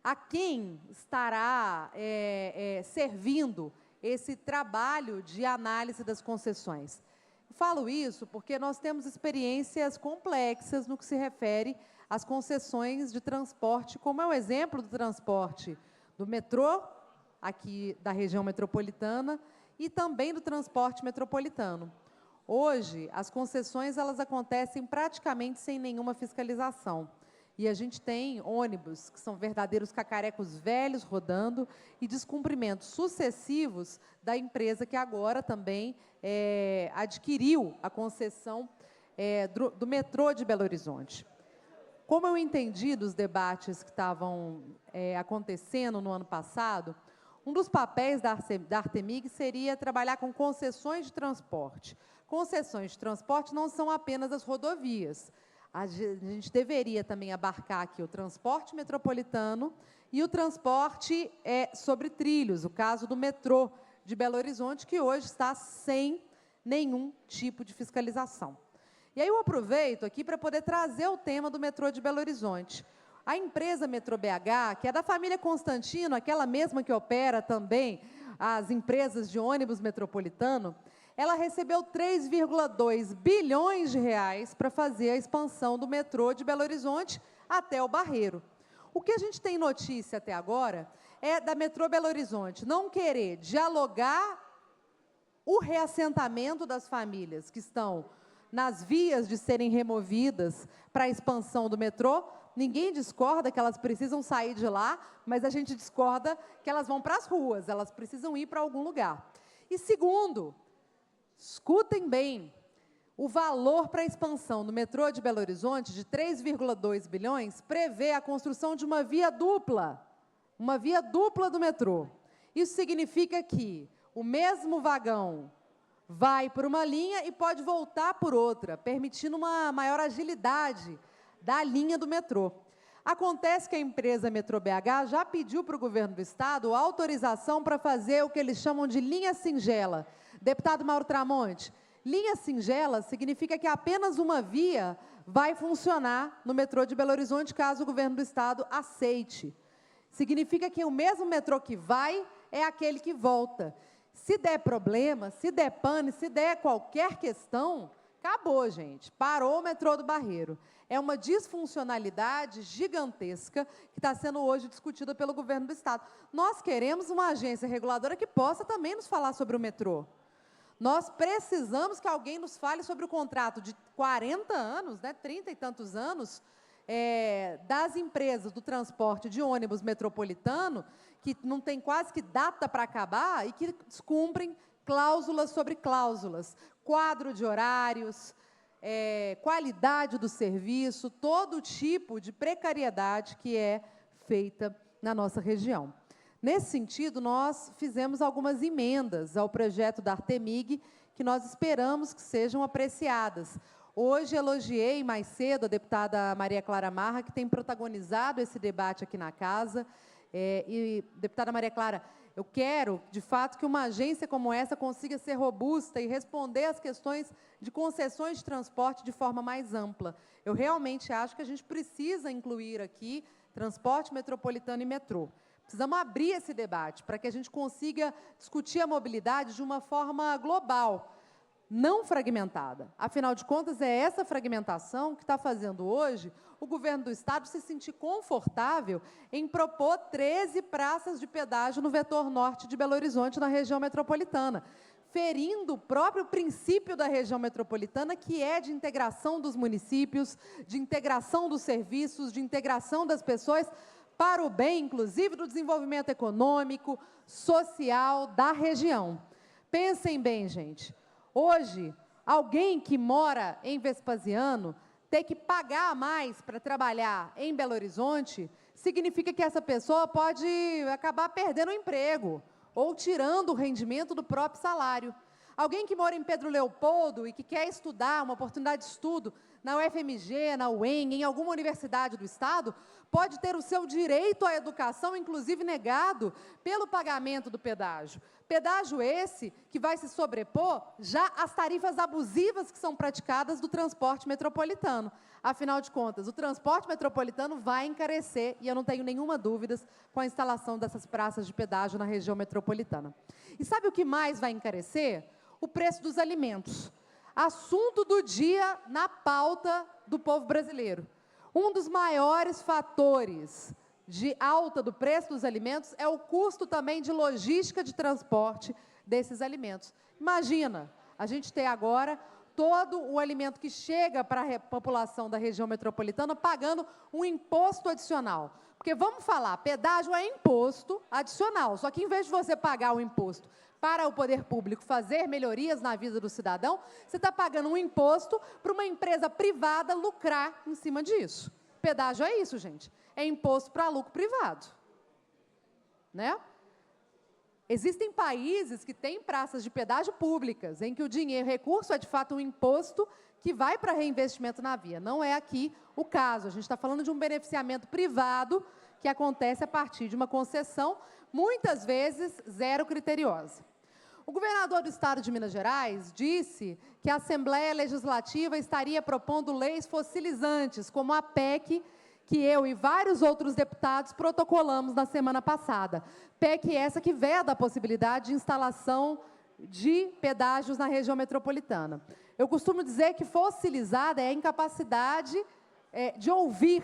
A quem estará servindo esse trabalho de análise das concessões? Falo isso porque nós temos experiências complexas no que se refere às concessões de transporte, como é o exemplo do transporte do metrô, aqui da região metropolitana, e também do transporte metropolitano. Hoje, as concessões elas acontecem praticamente sem nenhuma fiscalização. E a gente tem ônibus que são verdadeiros cacarecos velhos rodando e descumprimentos sucessivos da empresa que agora também adquiriu a concessão do metrô de Belo Horizonte. Como eu entendi dos debates que estavam acontecendo no ano passado, um dos papéis da Artemig seria trabalhar com concessões de transporte. Concessões de transporte não são apenas as rodovias. A gente deveria também abarcar aqui o transporte metropolitano e o transporte sobre trilhos, o caso do metrô de Belo Horizonte, que hoje está sem nenhum tipo de fiscalização. E aí eu aproveito aqui para poder trazer o tema do metrô de Belo Horizonte. A empresa Metrô BH, que é da família Constantino, aquela mesma que opera também as empresas de ônibus metropolitano, ela recebeu 3,2 bilhões de reais para fazer a expansão do metrô de Belo Horizonte até o Barreiro. O que a gente tem notícia até agora é da Metrô Belo Horizonte não querer dialogar o reassentamento das famílias que estão nas vias de serem removidas para a expansão do metrô. Ninguém discorda que elas precisam sair de lá, mas a gente discorda que elas vão para as ruas, elas precisam ir para algum lugar. E segundo, escutem bem, o valor para a expansão do metrô de Belo Horizonte, de 3,2 bilhões, prevê a construção de uma via dupla do metrô. Isso significa que o mesmo vagão vai por uma linha e pode voltar por outra, permitindo uma maior agilidade da linha do metrô. Acontece que a empresa Metrô BH já pediu para o governo do Estado autorização para fazer o que eles chamam de linha singela. Deputado Mauro Tramonte, linha singela significa que apenas uma via vai funcionar no metrô de Belo Horizonte, caso o governo do Estado aceite. Significa que o mesmo metrô que vai é aquele que volta. Se der problema, se der pane, se der qualquer questão, acabou, gente. Parou o metrô do Barreiro. É uma disfuncionalidade gigantesca que está sendo hoje discutida pelo governo do Estado. Nós queremos uma agência reguladora que possa também nos falar sobre o metrô. Nós precisamos que alguém nos fale sobre o contrato de 40 anos, 30 e tantos anos, das empresas do transporte de ônibus metropolitano, que não tem quase que data para acabar e que descumprem cláusulas sobre cláusulas, quadro de horários, qualidade do serviço, todo tipo de precariedade que é feita na nossa região. Nesse sentido, nós fizemos algumas emendas ao projeto da Artemig, que nós esperamos que sejam apreciadas. Hoje, elogiei mais cedo a deputada Maria Clara Marra, que tem protagonizado esse debate aqui na casa. E, deputada Maria Clara, eu quero, de fato, que uma agência como essa consiga ser robusta e responder às questões de concessões de transporte de forma mais ampla. Eu realmente acho que a gente precisa incluir aqui transporte metropolitano e metrô. Precisamos abrir esse debate para que a gente consiga discutir a mobilidade de uma forma global. não fragmentada. Afinal de contas, é essa fragmentação que está fazendo hoje o governo do Estado se sentir confortável em propor 13 praças de pedágio no vetor norte de Belo Horizonte, na região metropolitana, ferindo o próprio princípio da região metropolitana, que é de integração dos municípios, de integração dos serviços, de integração das pessoas, para o bem, inclusive, do desenvolvimento econômico, social da região. Pensem bem, gente. Hoje, alguém que mora em Vespasiano ter que pagar mais para trabalhar em Belo Horizonte significa que essa pessoa pode acabar perdendo o emprego ou tirando o rendimento do próprio salário. Alguém que mora em Pedro Leopoldo e que quer estudar, uma oportunidade de estudo na UFMG, na UEM, em alguma universidade do Estado, pode ter o seu direito à educação, inclusive, negado pelo pagamento do pedágio. Pedágio esse que vai se sobrepor já às tarifas abusivas que são praticadas do transporte metropolitano. Afinal de contas, o transporte metropolitano vai encarecer, e eu não tenho nenhuma dúvida com a instalação dessas praças de pedágio na região metropolitana. E sabe o que mais vai encarecer? O preço dos alimentos. Assunto do dia na pauta do povo brasileiro. Um dos maiores fatores de alta do preço dos alimentos é o custo também de logística de transporte desses alimentos. Imagina, a gente ter agora todo o alimento que chega para a população da região metropolitana pagando um imposto adicional. Porque, vamos falar, pedágio é imposto adicional, só que em vez de você pagar o imposto para o poder público fazer melhorias na vida do cidadão, você está pagando um imposto para uma empresa privada lucrar em cima disso. Pedágio é isso, gente. É imposto para lucro privado. Né? Existem países que têm praças de pedágio públicas, em que o dinheiro, recurso é de fato um imposto que vai para reinvestimento na via. Não é aqui o caso. A gente está falando de um beneficiamento privado que acontece a partir de uma concessão, muitas vezes zero criteriosa. O governador do Estado de Minas Gerais disse que a Assembleia Legislativa estaria propondo leis fossilizantes, como a PEC, que eu e vários outros deputados protocolamos na semana passada. PEC essa que veda a possibilidade de instalação de pedágios na região metropolitana. Eu costumo dizer que fossilizada é a incapacidade de ouvir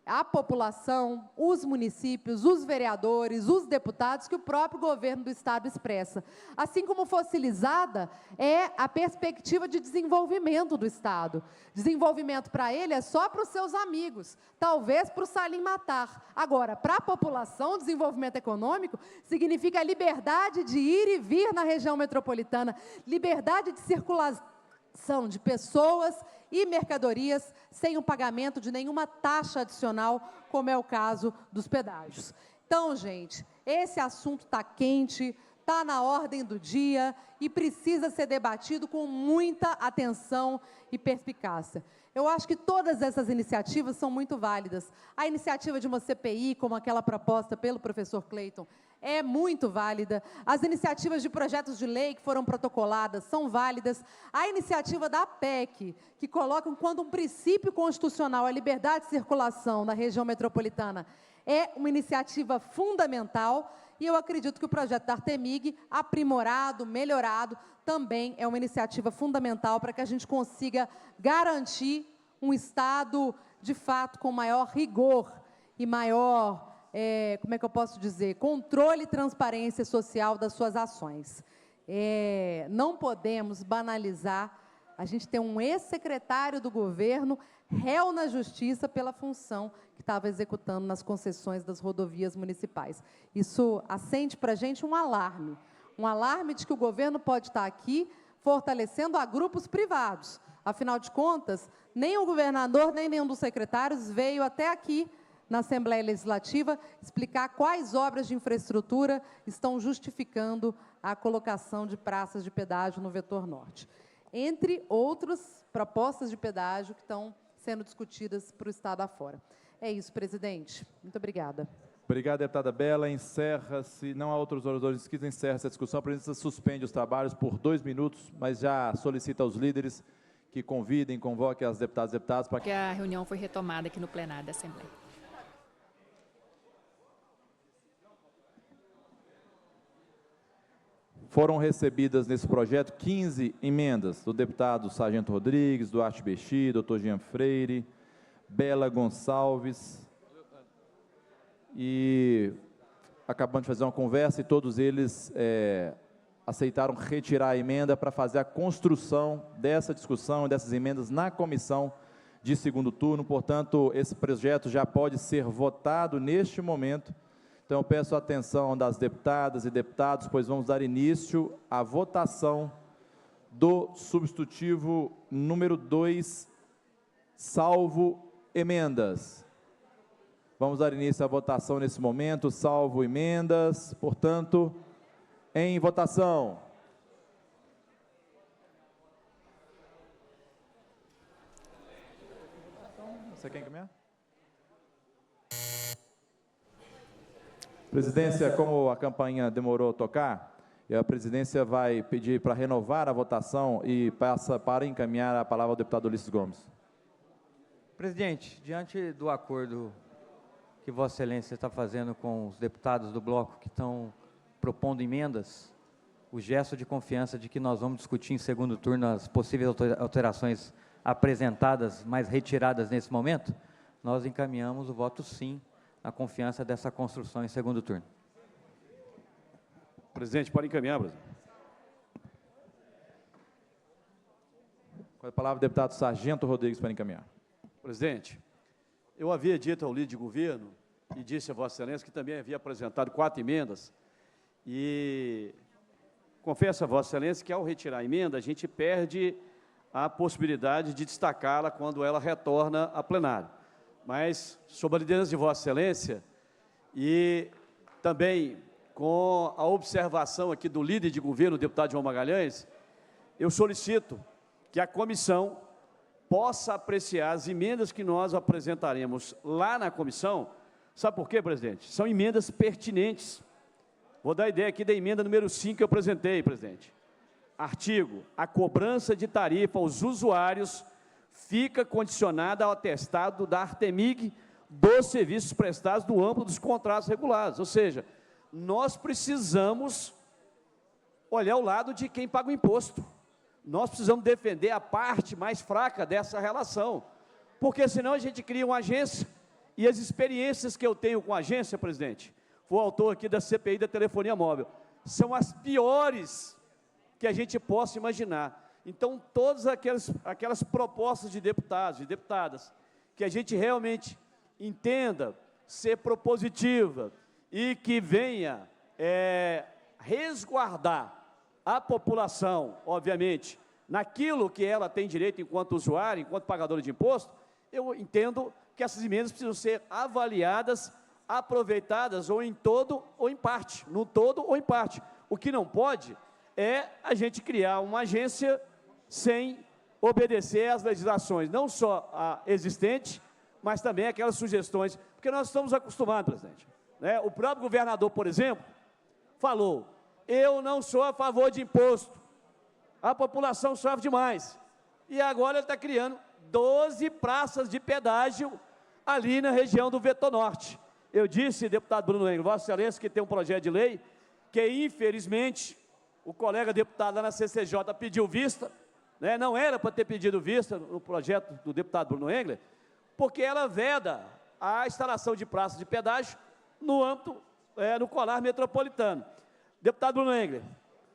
a população, os municípios, os vereadores, os deputados que o próprio governo do Estado expressa. Assim como fossilizada é a perspectiva de desenvolvimento do Estado. Desenvolvimento para ele é só para os seus amigos, talvez para o Salim Matar. Agora, para a população, desenvolvimento econômico significa a liberdade de ir e vir na região metropolitana, liberdade de circulação de pessoas e mercadorias sem o pagamento de nenhuma taxa adicional, como é o caso dos pedágios. Então, gente, esse assunto está quente, está na ordem do dia e precisa ser debatido com muita atenção e perspicácia. Eu acho que todas essas iniciativas são muito válidas. A iniciativa de uma CPI, como aquela proposta pelo professor Cleiton, é muito válida. As iniciativas de projetos de lei que foram protocoladas são válidas. A iniciativa da PEC, que coloca quando um princípio constitucional, a liberdade de circulação na região metropolitana, é uma iniciativa fundamental. E eu acredito que o projeto da Artemig, aprimorado, melhorado, também é uma iniciativa fundamental para que a gente consiga garantir um Estado, de fato, com maior rigor e maior, como é que eu posso dizer, controle e transparência social das suas ações. Não podemos banalizar. A gente tem um ex-secretário do governo réu na justiça pela função que estava executando nas concessões das rodovias municipais. Isso acende para a gente um alarme de que o governo pode estar aqui fortalecendo a grupos privados. Afinal de contas, nem o governador, nem nenhum dos secretários veio até aqui na Assembleia Legislativa explicar quais obras de infraestrutura estão justificando a colocação de praças de pedágio no vetor norte. Entre outras propostas de pedágio que estão sendo discutidas para o Estado afora. É isso, presidente. Muito obrigada. Obrigado, deputada Bela. Encerra-se, não há outros oradores inscritos, encerra-se a discussão. A presidência suspende os trabalhos por 2 minutos, mas já solicita aos líderes que convidem, convoquem as deputadas e deputados para que a reunião foi retomada aqui no plenário da Assembleia. Foram recebidas nesse projeto 15 emendas do deputado Sargento Rodrigues, Duarte Bexi, doutor Jean Freire, Bela Gonçalves, e acabamos de fazer uma conversa e todos eles aceitaram retirar a emenda para fazer a construção dessa discussão e dessas emendas na comissão de segundo turno. Portanto, esse projeto já pode ser votado neste momento. Então, eu peço a atenção das deputadas e deputados, pois vamos dar início à votação do substitutivo número 2, salvo emendas. Vamos dar início à votação nesse momento, salvo emendas. Portanto, em votação. Você quer encaminhar? Presidência, como a campainha demorou a tocar, a presidência vai pedir para renovar a votação e passa para encaminhar a palavra ao deputado Ulisses Gomes. Presidente, diante do acordo que Vossa Excelência está fazendo com os deputados do bloco que estão propondo emendas, o gesto de confiança de que nós vamos discutir em segundo turno as possíveis alterações apresentadas, mas retiradas nesse momento, nós encaminhamos o voto sim a confiança dessa construção em segundo turno. Presidente, pode encaminhar, presidente. Com a palavra, o deputado Sargento Rodrigues para encaminhar. Presidente, eu havia dito ao líder de governo e disse a Vossa Excelência que também havia apresentado 4 emendas e confesso a Vossa Excelência que ao retirar a emenda a gente perde a possibilidade de destacá-la quando ela retorna a plenário. Mas, sob a liderança de Vossa Excelência e também com a observação aqui do líder de governo, o deputado João Magalhães, eu solicito que a comissão possa apreciar as emendas que nós apresentaremos lá na comissão. Sabe por quê, presidente? São emendas pertinentes. Vou dar a ideia aqui da emenda número 5 que eu apresentei, presidente. Artigo: a cobrança de tarifa aos usuários fica condicionada ao atestado da Artemig dos serviços prestados no âmbito dos contratos regulados. Ou seja, nós precisamos olhar o lado de quem paga o imposto. Nós precisamos defender a parte mais fraca dessa relação, porque senão a gente cria uma agência, e as experiências que eu tenho com a agência, presidente, fui o autor aqui da CPI da telefonia móvel, são as piores que a gente possa imaginar. Então, todas aquelas propostas de deputados e deputadas que a gente realmente entenda ser propositiva e que venha resguardar a população, obviamente, naquilo que ela tem direito enquanto usuário, enquanto pagadora de imposto, eu entendo que essas emendas precisam ser avaliadas, aproveitadas ou em todo ou em parte, no todo ou em parte. O que não pode é a gente criar uma agência sem obedecer às legislações, não só a existente, mas também aquelas sugestões, porque nós estamos acostumados, presidente. Né? O próprio governador, por exemplo, falou: eu não sou a favor de imposto, a população sofre demais. E agora ele está criando 12 praças de pedágio ali na região do Vetor Norte. Eu disse, deputado Bruno Engel, Vossa Excelência, que tem um projeto de lei que, infelizmente, o colega deputado lá na CCJ pediu vista, né? Não era para ter pedido vista no projeto do deputado Bruno Engel, porque ela veda a instalação de praças de pedágio no âmbito, no colar metropolitano. Deputado Bruno Engel,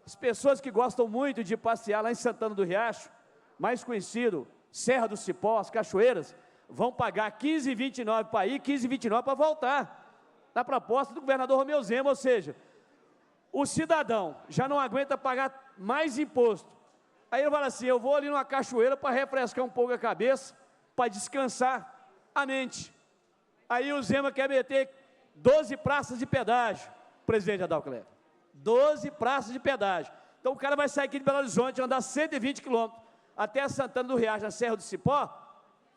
as pessoas que gostam muito de passear lá em Santana do Riacho, mais conhecido, Serra do Cipó, as Cachoeiras, vão pagar R$ 15,29 para ir, R$ 15,29 para voltar, na proposta do governador Romeu Zema. Ou seja, o cidadão já não aguenta pagar mais imposto. Aí ele fala assim: eu vou ali numa cachoeira para refrescar um pouco a cabeça, para descansar a mente. Aí o Zema quer meter 12 praças de pedágio, presidente Adalcleber. 12 praças de pedágio. Então o cara vai sair aqui de Belo Horizonte, andar 120 quilômetros até Santana do Riacho, na Serra do Cipó,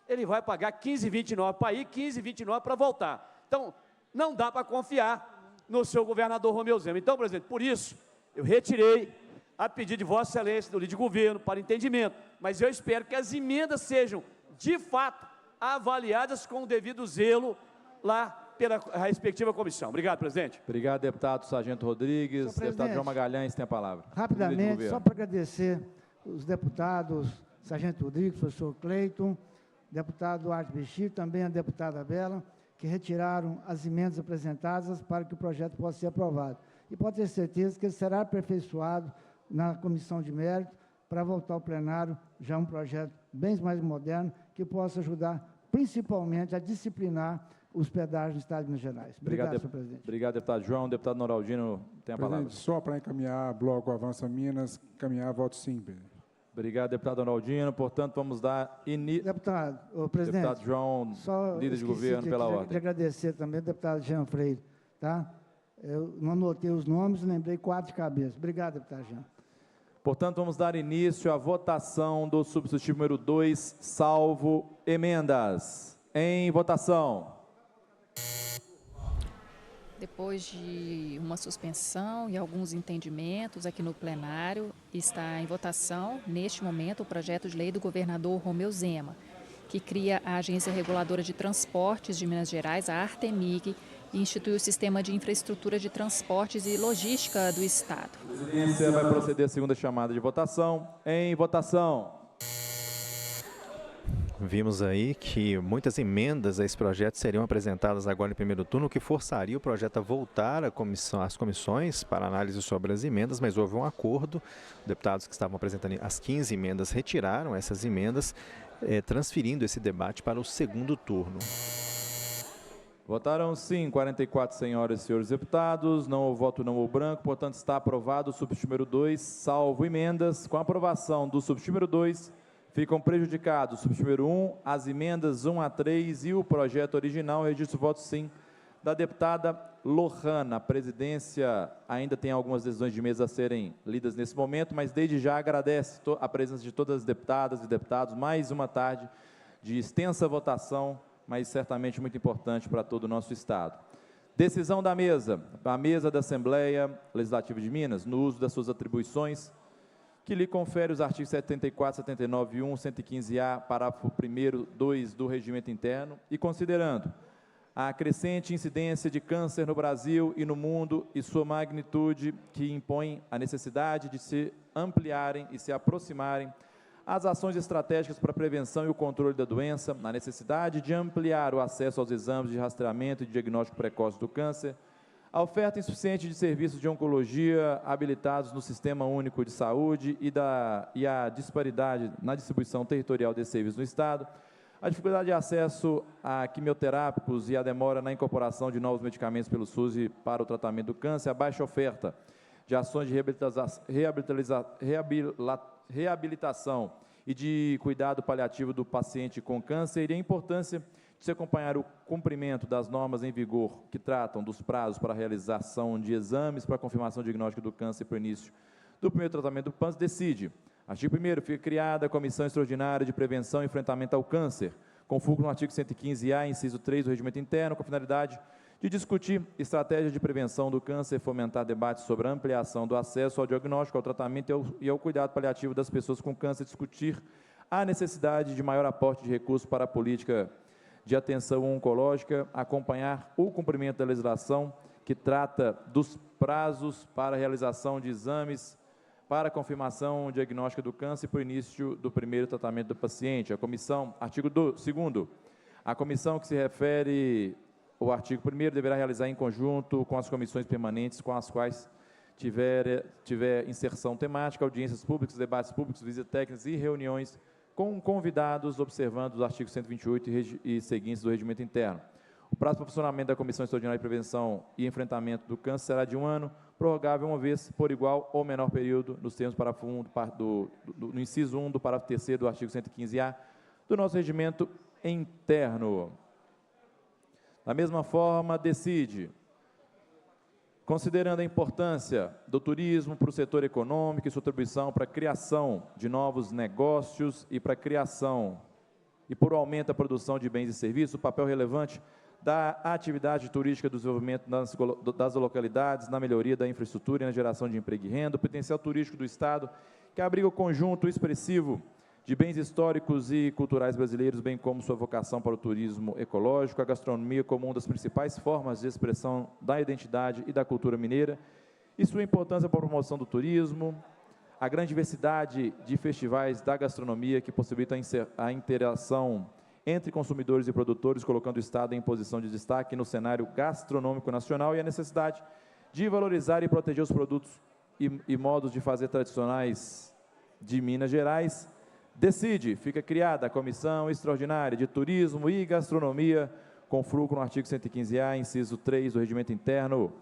ele vai pagar R$ 15,29 para ir, R$ 15,29 para voltar. Então, não dá para confiar no seu governador Romeu Zema. Então, presidente, por isso, eu retirei a pedido de Vossa Excelência, do líder de governo, para entendimento, mas eu espero que as emendas sejam, de fato, avaliadas com o devido zelo lá pela respectiva comissão. Obrigado, presidente. Obrigado, deputado Sargento Rodrigues. Deputado João Magalhães tem a palavra. Rapidamente, só para agradecer os deputados Sargento Rodrigues, professor Cleiton, deputado Duarte Bexiga, também a deputada Bela, que retiraram as emendas apresentadas para que o projeto possa ser aprovado. E pode ter certeza que ele será aperfeiçoado na comissão de mérito para voltar ao plenário já um projeto bem mais moderno que possa ajudar principalmente a disciplinar os pedágios do Estado de Minas Gerais. Obrigado, senhor presidente. Obrigado, deputado João. Deputado Noraldino tem a palavra. Só para encaminhar bloco Avança Minas, encaminhar voto sim, presidente. Obrigado, deputado Noraldino. Portanto, vamos dar início. Deputado, presidente. Deputado João, líder de governo, pela ordem. De agradecer também ao deputado Jean Freire, tá? Eu não anotei os nomes, lembrei 4 de cabeça. Obrigado, deputado Jean. Portanto, vamos dar início à votação do substitutivo número 2, salvo emendas. Em votação. Depois de uma suspensão e alguns entendimentos aqui no plenário, está em votação, neste momento, o projeto de lei do governador Romeu Zema, que cria a Agência Reguladora de Transportes de Minas Gerais, a Artemig, e institui o Sistema de Infraestrutura de Transportes e Logística do Estado. A presidência vai proceder à segunda chamada de votação. Em votação. Vimos aí que muitas emendas a esse projeto seriam apresentadas agora no primeiro turno, o que forçaria o projeto a voltar às comissões para análise sobre as emendas, mas houve um acordo. Os deputados que estavam apresentando as 15 emendas retiraram essas emendas, transferindo esse debate para o segundo turno. Votaram sim 44 senhoras e senhores deputados, não houve voto, não houve branco, portanto está aprovado o substitutivo número 2, salvo emendas. Com a aprovação do substitutivo número 2, ficam prejudicados o substitutivo número 1, as emendas 1 a 3 e o projeto original. Registro o voto sim da deputada Lohana. A presidência ainda tem algumas decisões de mesa a serem lidas nesse momento, mas desde já agradece a presença de todas as deputadas e deputados. Mais uma tarde de extensa votação, mas certamente muito importante para todo o nosso Estado. Decisão da mesa. A mesa da Assembleia Legislativa de Minas, no uso das suas atribuições, que lhe confere os artigos 74, 79 e 1, 115-A, parágrafo 1º, 2 do Regimento Interno, e considerando a crescente incidência de câncer no Brasil e no mundo e sua magnitude que impõe a necessidade de se ampliarem e se aproximarem as ações estratégicas para a prevenção e o controle da doença, a necessidade de ampliar o acesso aos exames de rastreamento e diagnóstico precoce do câncer, a oferta insuficiente de serviços de oncologia habilitados no Sistema Único de Saúde e a disparidade na distribuição territorial desses serviços no Estado, a dificuldade de acesso a quimioterápicos e a demora na incorporação de novos medicamentos pelo SUS para o tratamento do câncer, a baixa oferta de ações de reabilitação e de cuidado paliativo do paciente com câncer e a importância de se acompanhar o cumprimento das normas em vigor que tratam dos prazos para a realização de exames para confirmação diagnóstica do câncer para o início do primeiro tratamento do câncer, decide. Artigo 1º, fica criada a Comissão Extraordinária de Prevenção e Enfrentamento ao Câncer, com fulcro no artigo 115-A, inciso 3 do Regimento Interno, com a finalidade de discutir estratégias de prevenção do câncer, fomentar debates sobre a ampliação do acesso ao diagnóstico, ao tratamento e ao cuidado paliativo das pessoas com câncer, discutir a necessidade de maior aporte de recursos para a política de atenção oncológica, acompanhar o cumprimento da legislação que trata dos prazos para a realização de exames para a confirmação diagnóstica do câncer para o início do primeiro tratamento do paciente. A comissão, artigo 2º, a comissão que se refere ao artigo 1º deverá realizar em conjunto com as comissões permanentes com as quais tiver inserção temática, audiências públicas, debates públicos, visitas técnicas e reuniões com convidados, observando os artigos 128 e seguintes do Regimento Interno. O prazo para o funcionamento da Comissão Extraordinária de Prevenção e Enfrentamento do Câncer será de 1 ano, prorrogável uma vez por igual ou menor período, nos termos no inciso 1 do parágrafo 3º do artigo 115-A do nosso Regimento Interno. Da mesma forma, decide, considerando a importância do turismo para o setor econômico e sua atribuição para a criação de novos negócios e para a criação e por aumento da produção de bens e serviços, o papel relevante da atividade turística do desenvolvimento das localidades, na melhoria da infraestrutura e na geração de emprego e renda, o potencial turístico do Estado, que abriga o conjunto expressivo de bens históricos e culturais brasileiros, bem como sua vocação para o turismo ecológico, a gastronomia como uma das principais formas de expressão da identidade e da cultura mineira, e sua importância para a promoção do turismo, a grande diversidade de festivais da gastronomia que possibilitam a interação entre consumidores e produtores, colocando o Estado em posição de destaque no cenário gastronômico nacional, e a necessidade de valorizar e proteger os produtos e modos de fazer tradicionais de Minas Gerais. Decide, fica criada a Comissão Extraordinária de Turismo e Gastronomia, com fulcro no artigo 115-A, inciso 3 do Regimento Interno.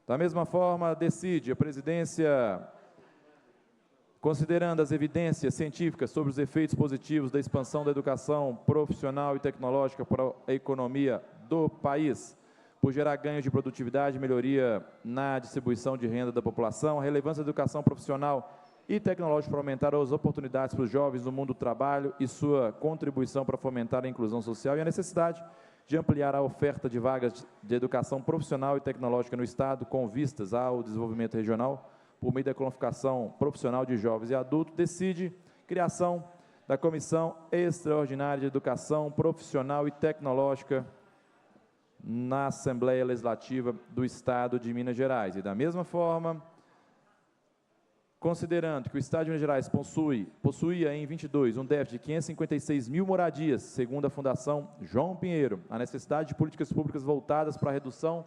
Da mesma forma, decide a presidência, considerando as evidências científicas sobre os efeitos positivos da expansão da educação profissional e tecnológica para a economia do país, por gerar ganhos de produtividade, melhoria na distribuição de renda da população, a relevância da educação profissional e tecnológica para aumentar as oportunidades para os jovens no mundo do trabalho e sua contribuição para fomentar a inclusão social, e a necessidade de ampliar a oferta de vagas de educação profissional e tecnológica no Estado, com vistas ao desenvolvimento regional, por meio da qualificação profissional de jovens e adultos. Decide criação da Comissão Extraordinária de Educação Profissional e Tecnológica na Assembleia Legislativa do Estado de Minas Gerais. E, da mesma forma, considerando que o Estado de Minas Gerais possuía em 22 um déficit de 556 mil moradias, segundo a Fundação João Pinheiro, a necessidade de políticas públicas voltadas para a redução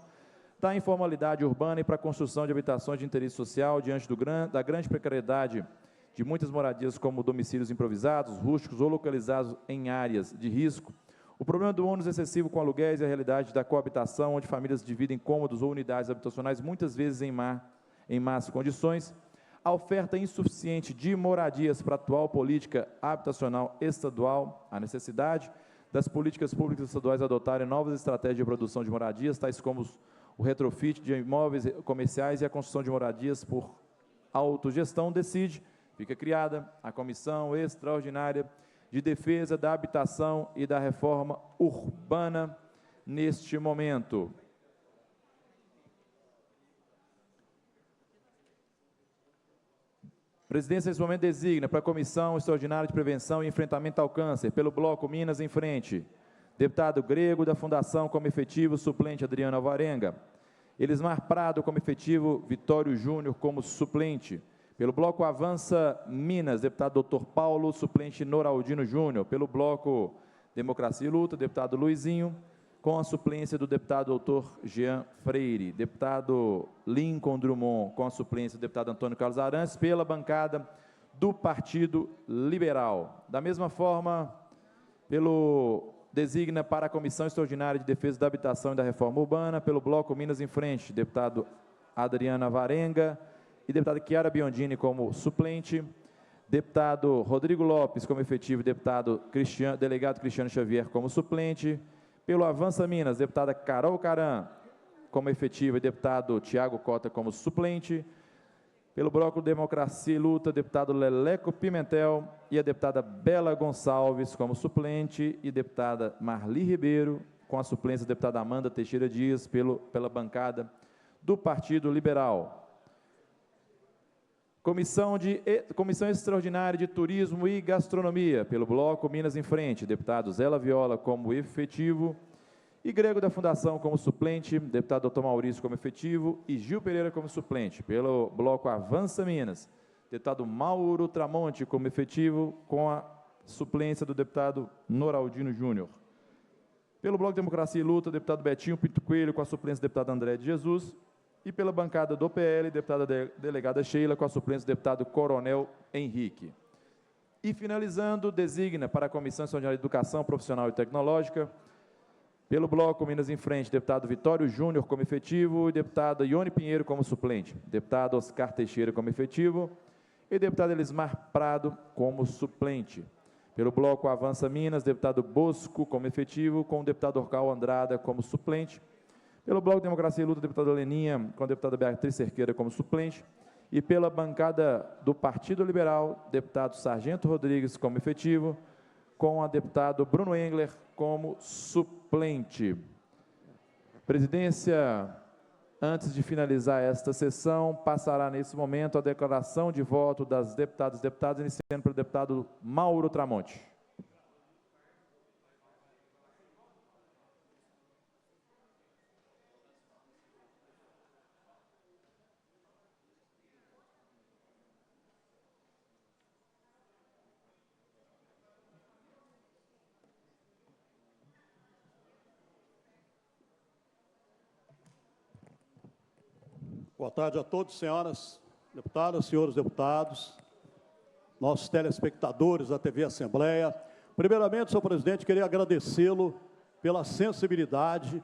da informalidade urbana e para a construção de habitações de interesse social, diante da grande precariedade de muitas moradias, como domicílios improvisados, rústicos ou localizados em áreas de risco, o problema do ônus excessivo com aluguéis e a realidade da coabitação, onde famílias dividem cômodos ou unidades habitacionais, muitas vezes em más condições, a oferta insuficiente de moradias para a atual política habitacional estadual, a necessidade das políticas públicas estaduais adotarem novas estratégias de produção de moradias, tais como o retrofit de imóveis comerciais e a construção de moradias por autogestão. Decide, fica criada a Comissão Extraordinária de Defesa da Habitação e da Reforma Urbana neste momento. A presidência, nesse momento, designa para a Comissão Extraordinária de Prevenção e Enfrentamento ao Câncer, pelo Bloco Minas em Frente, deputado Grego da Fundação como efetivo, suplente Adriano Alvarenga. Elismar Prado como efetivo, Vitório Júnior como suplente. Pelo Bloco Avança Minas, deputado Dr. Paulo, suplente Noraldino Júnior. Pelo Bloco Democracia e Luta, deputado Luizinho, com a suplência do deputado Dr. Jean Freire. Deputado Lincoln Drummond, com a suplência do deputado Antônio Carlos Arantes, pela bancada do Partido Liberal. Da mesma forma, designa para a Comissão Extraordinária de Defesa da Habitação e da Reforma Urbana, pelo Bloco Minas em Frente, deputado Adriana Varenga e deputada Chiara Biondini como suplente, deputado Rodrigo Lopes como efetivo, delegado Cristiano Xavier como suplente, pelo Avança Minas, deputada Carol Caram como efetiva e deputado Tiago Cota como suplente, pelo Bloco Democracia e Luta, deputado Leleco Pimentel e a deputada Bela Gonçalves como suplente e deputada Marli Ribeiro, com a suplência da deputada Amanda Teixeira Dias, pela bancada do Partido Liberal. Comissão Extraordinária de Turismo e Gastronomia, pelo Bloco Minas em Frente, deputado Zé Viola como efetivo e Grego da Fundação como suplente, deputado Dr. Maurício como efetivo e Gil Pereira como suplente. Pelo Bloco Avança Minas, deputado Mauro Tramonte como efetivo, com a suplência do deputado Noraldino Júnior. Pelo Bloco Democracia e Luta, deputado Betinho Pinto Coelho, com a suplência do deputado André de Jesus. E pela bancada do PL, deputada delegada Sheila, com a suplência do deputado Coronel Henrique. E, finalizando, designa para a Comissão Extraordinária de Educação Profissional e Tecnológica, pelo Bloco Minas em Frente, deputado Vitório Júnior como efetivo e deputada Ione Pinheiro como suplente, deputado Oscar Teixeira como efetivo e deputado Elismar Prado como suplente. Pelo Bloco Avança Minas, deputado Bosco como efetivo, com o deputado Orcal Andrada como suplente. Pelo Bloco Democracia e Luta, deputada Leninha, com a deputada Beatriz Cerqueira como suplente. E pela bancada do Partido Liberal, deputado Sargento Rodrigues como efetivo, com a deputado Bruno Engler como suplente. Presidência Antes de finalizar esta sessão, passará nesse momento a declaração de voto das deputadas e deputados, iniciando pelo deputado Mauro Tramonte. Boa tarde a todos, senhoras deputadas, senhores deputados, nossos telespectadores da TV Assembleia. Primeiramente, senhor presidente, queria agradecê-lo pela sensibilidade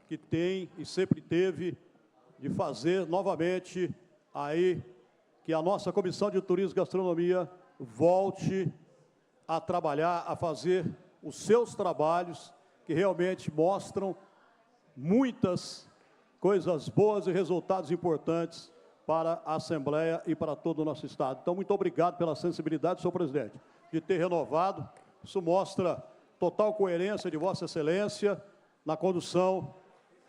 que tem e sempre teve de fazer novamente aí que a nossa Comissão de Turismo e Gastronomia volte a trabalhar, a fazer os seus trabalhos que realmente mostram muitas coisas boas e resultados importantes para a Assembleia e para todo o nosso Estado. Então, muito obrigado pela sensibilidade, senhor presidente, de ter renovado. Isso mostra total coerência de Vossa Excelência na condução,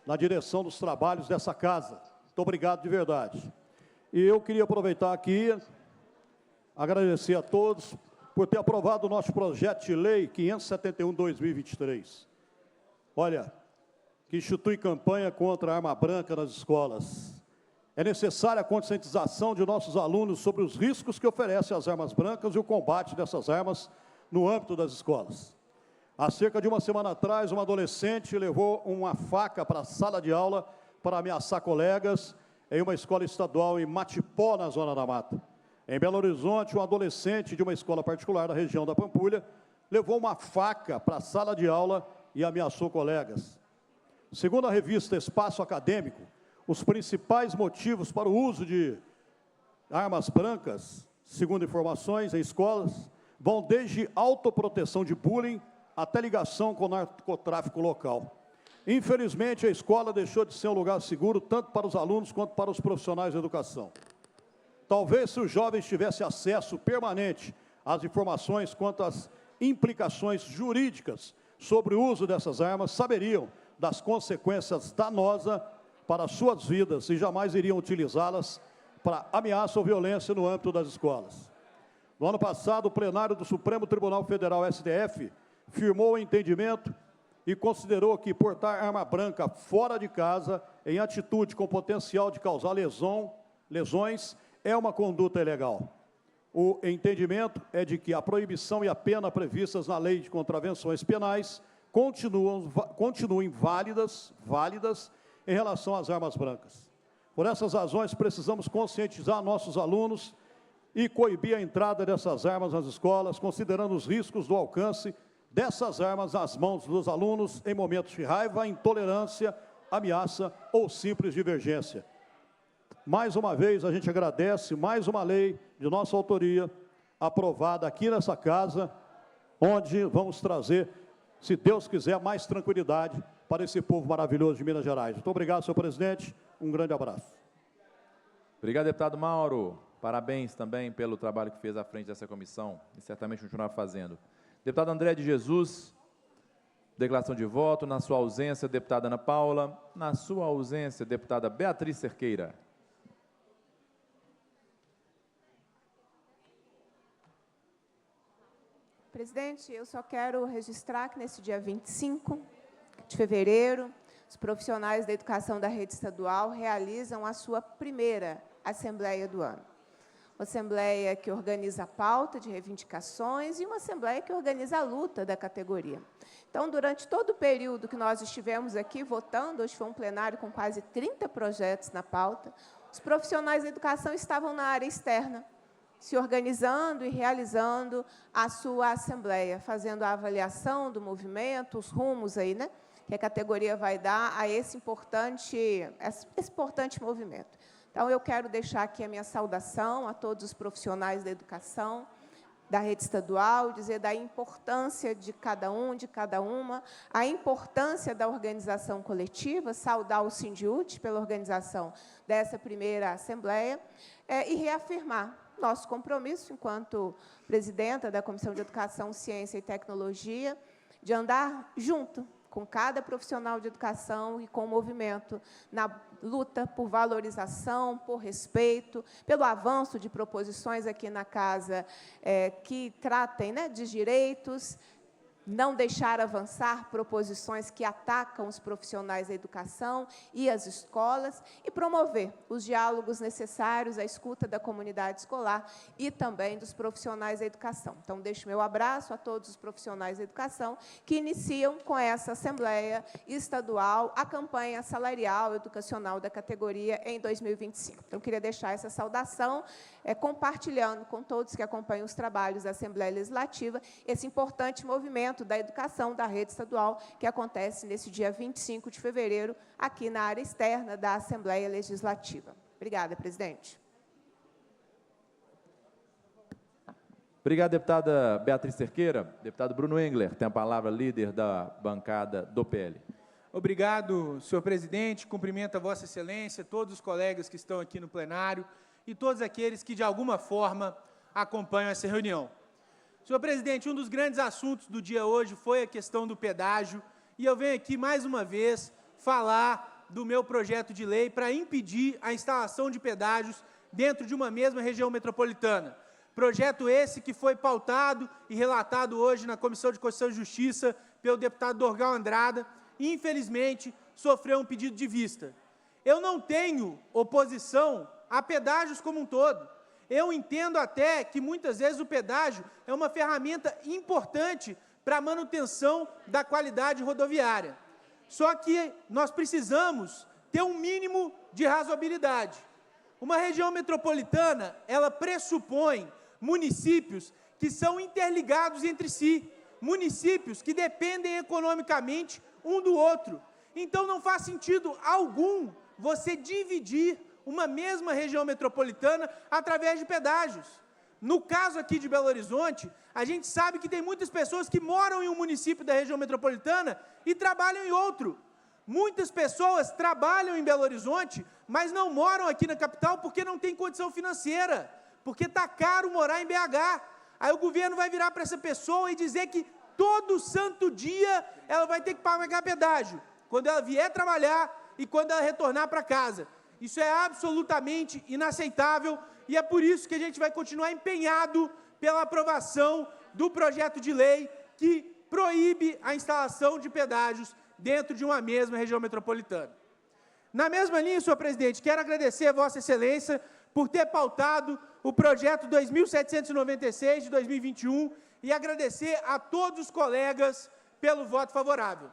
na direção dos trabalhos dessa casa. Muito obrigado de verdade. E eu queria aproveitar aqui, agradecer a todos por ter aprovado o nosso projeto de lei 571/2023. Olha, que institui campanha contra a arma branca nas escolas. É necessária a conscientização de nossos alunos sobre os riscos que oferecem as armas brancas e o combate dessas armas no âmbito das escolas. Há cerca de uma semana atrás, uma adolescente levou uma faca para a sala de aula para ameaçar colegas em uma escola estadual em Matipó, na Zona da Mata. Em Belo Horizonte, um adolescente de uma escola particular da região da Pampulha levou uma faca para a sala de aula e ameaçou colegas. Segundo a revista Espaço Acadêmico, os principais motivos para o uso de armas brancas, segundo informações em escolas, vão desde autoproteção de bullying até ligação com o narcotráfico local. Infelizmente, a escola deixou de ser um lugar seguro tanto para os alunos quanto para os profissionais da educação. Talvez se os jovens tivessem acesso permanente às informações quanto às implicações jurídicas sobre o uso dessas armas, saberiam das consequências danosas para suas vidas e jamais iriam utilizá-las para ameaça ou violência no âmbito das escolas. No ano passado, o plenário do Supremo Tribunal Federal, STF, firmou o entendimento e considerou que portar arma branca fora de casa, em atitude com potencial de causar lesões, é uma conduta ilegal. O entendimento é de que a proibição e a pena previstas na Lei de Contravenções Penais continuem válidas em relação às armas brancas. Por essas razões, precisamos conscientizar nossos alunos e coibir a entrada dessas armas nas escolas, considerando os riscos do alcance dessas armas nas mãos dos alunos em momentos de raiva, intolerância, ameaça ou simples divergência. Mais uma vez, a gente agradece mais uma lei de nossa autoria, aprovada aqui nessa casa, onde vamos trazer, se Deus quiser, mais tranquilidade para esse povo maravilhoso de Minas Gerais. Muito obrigado, senhor presidente. Um grande abraço. Obrigado, deputado Mauro. Parabéns também pelo trabalho que fez à frente dessa comissão e certamente continuará fazendo. Deputado André de Jesus, declaração de voto. Na sua ausência, deputada Ana Paula. Na sua ausência, deputada Beatriz Cerqueira. Presidente, eu só quero registrar que nesse dia 25 de fevereiro, os profissionais da educação da rede estadual realizam a sua primeira Assembleia do ano. Uma Assembleia que organiza a pauta de reivindicações e uma Assembleia que organiza a luta da categoria. Então, durante todo o período que nós estivemos aqui votando, hoje foi um plenário com quase 30 projetos na pauta, os profissionais da educação estavam na área externa, se organizando e realizando a sua assembleia, fazendo a avaliação do movimento, os rumos aí, né, que a categoria vai dar a esse importante movimento. Então, eu quero deixar aqui a minha saudação a todos os profissionais da educação, da rede estadual, dizer da importância de cada um, de cada uma, a importância da organização coletiva, saudar o Sindiúti pela organização dessa primeira assembleia, e reafirmar nosso compromisso, enquanto presidenta da Comissão de Educação, Ciência e Tecnologia, de andar junto com cada profissional de educação e com o movimento na luta por valorização, por respeito, pelo avanço de proposições aqui na Casa que tratem, né, de direitos, não deixar avançar proposições que atacam os profissionais da educação e as escolas, e promover os diálogos necessários à escuta da comunidade escolar e também dos profissionais da educação. Então, deixo meu abraço a todos os profissionais da educação que iniciam com essa Assembleia Estadual a campanha salarial educacional da categoria em 2025. Então, queria deixar essa saudação, compartilhando com todos que acompanham os trabalhos da Assembleia Legislativa esse importante movimento da educação da rede estadual, que acontece nesse dia 25 de fevereiro, aqui na área externa da Assembleia Legislativa. Obrigada, presidente. Obrigado, deputada Beatriz Cerqueira. Deputado Bruno Engler, tem a palavra, líder da bancada do PL. Obrigado, senhor presidente. Cumprimento a Vossa Excelência, todos os colegas que estão aqui no plenário e todos aqueles que, de alguma forma, acompanham essa reunião. Senhor presidente, um dos grandes assuntos do dia hoje foi a questão do pedágio, e eu venho aqui, mais uma vez, falar do meu projeto de lei para impedir a instalação de pedágios dentro de uma mesma região metropolitana. Projeto esse que foi pautado e relatado hoje na Comissão de Constituição e Justiça pelo deputado Dorgal Andrada, e, infelizmente, sofreu um pedido de vista. Eu não tenho oposição a pedágios como um todo. Eu entendo até que, muitas vezes, o pedágio é uma ferramenta importante para a manutenção da qualidade rodoviária. Só que nós precisamos ter um mínimo de razoabilidade. Uma região metropolitana, ela pressupõe municípios que são interligados entre si, municípios que dependem economicamente um do outro. Então, não faz sentido algum você dividir uma mesma região metropolitana através de pedágios. No caso aqui de Belo Horizonte, a gente sabe que tem muitas pessoas que moram em um município da região metropolitana e trabalham em outro. Muitas pessoas trabalham em Belo Horizonte, mas não moram aqui na capital porque não tem condição financeira, porque está caro morar em BH. Aí o governo vai virar para essa pessoa e dizer que todo santo dia ela vai ter que pagar pedágio, quando ela vier trabalhar e quando ela retornar para casa. Isso é absolutamente inaceitável e é por isso que a gente vai continuar empenhado pela aprovação do projeto de lei que proíbe a instalação de pedágios dentro de uma mesma região metropolitana. Na mesma linha, senhor presidente, quero agradecer a Vossa Excelência por ter pautado o projeto 2796 de 2021 e agradecer a todos os colegas pelo voto favorável.